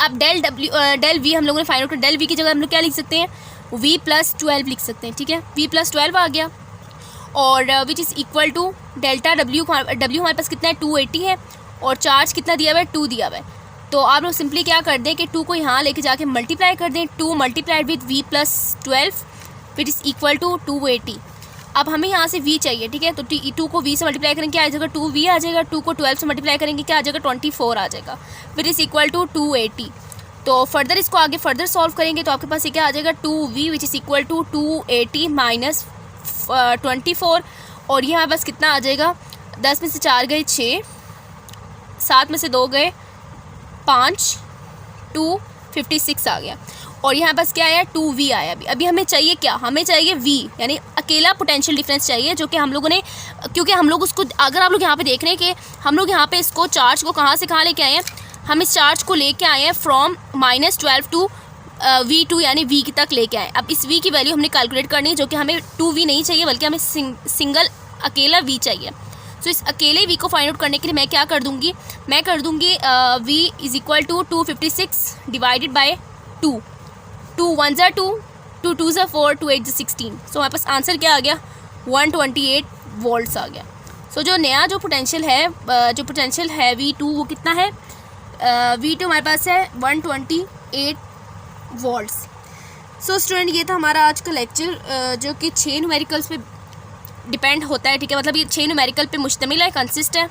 अब डेल V हम लोगों ने फाइंड आउट किया, डेल V की जगह हम लोग क्या लिख सकते हैं, V + 12 लिख सकते हैं, ठीक है। V + 12 आ गया, और which is equal to delta W हमारे पास कितना है, 280 है, और चार्ज कितना दिया हुआ है, 2 दिया हुआ है। तो आप लोग सिंपली क्या कर दें कि 2 को यहाँ लेके जाके मल्टीप्लाई कर दें, 2 multiplied with V + 12 which is equal to 280। अब हमें यहाँ से V चाहिए, ठीक है। तो 2 को V से मल्टीप्लाई करेंगे क्या आ जाएगा, 2V आ जाएगा। 2 को 12 से मल्टीप्लाई करेंगे क्या आ जाएगा, 24 आ जाएगा, फिर इज़ इक्वल टू 280। तो फर्दर इसको आगे फर्दर सॉल्व करेंगे तो आपके पास ये क्या आ जाएगा, 2V which is equal to 280 minus 24, और यहाँ बस कितना आ जाएगा, 10 में से 4 गए 6, 7 में से 2 गए 5, 256 आ गया। और यहाँ बस क्या आया, 2V आया। अभी हमें चाहिए क्या, हमें चाहिए V, यानी अकेला पोटेंशियल डिफरेंस चाहिए, जो कि हम लोगों ने, क्योंकि हम लोग उसको, अगर आप लोग यहाँ पे देख रहे हैं कि हम लोग यहाँ पे इसको चार्ज को कहाँ से कहाँ लेके आए हैं, हम इस चार्ज को लेके आए हैं फ्रॉम -12 टू V2 यानी V की तक लेके आए। अब इस V की वैल्यू हमने कैलकुलेट करनी है, जो कि हमें 2V नहीं चाहिए, बल्कि हमें सिंगल अकेला V चाहिए। तो इस अकेले V को फाइंड आउट करने के लिए मैं क्या कर दूँगी, मैं कर दूँगी V is equal to 256 divided by 2, 2 1 ज़ा 2, 2 2 ज़ा 4, 2 8 ज़ा 16। सो हमारे पास आंसर क्या आ गया, 128 वोल्ट्स आ गया। सो जो नया जो पोटेंशियल है V2 वो कितना है, V2 हमारे पास है 128 वोल्ट्स। सो स्टूडेंट ये था हमारा आज का लेक्चर, जो कि 6 न्यूमेरिकल्स पे डिपेंड होता है, ठीक है। मतलब ये 6 न्यूमेरिकल पे मुश्तमिल है, कंसिस्ट है।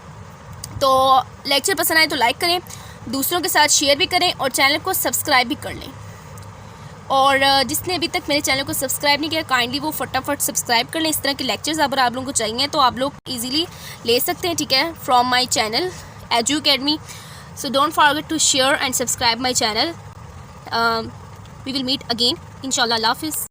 तो लेक्चर पसंद आए तो लाइक करें, दूसरों के साथ शेयर भी करें, और चैनल को सब्सक्राइब भी कर लें। और जिसने अभी तक मेरे चैनल को सब्सक्राइब नहीं किया, काइंडली वो फटाफट सब्सक्राइब कर लें। इस तरह के लेक्चर्स अगर आप लोगों को चाहिए तो आप लोग इजीली ले सकते हैं, ठीक है, from my channel Edu Academy. So don't forget to share and subscribe my channel. We will meet again इंशाल्लाह। अल्लाह हाफिज़।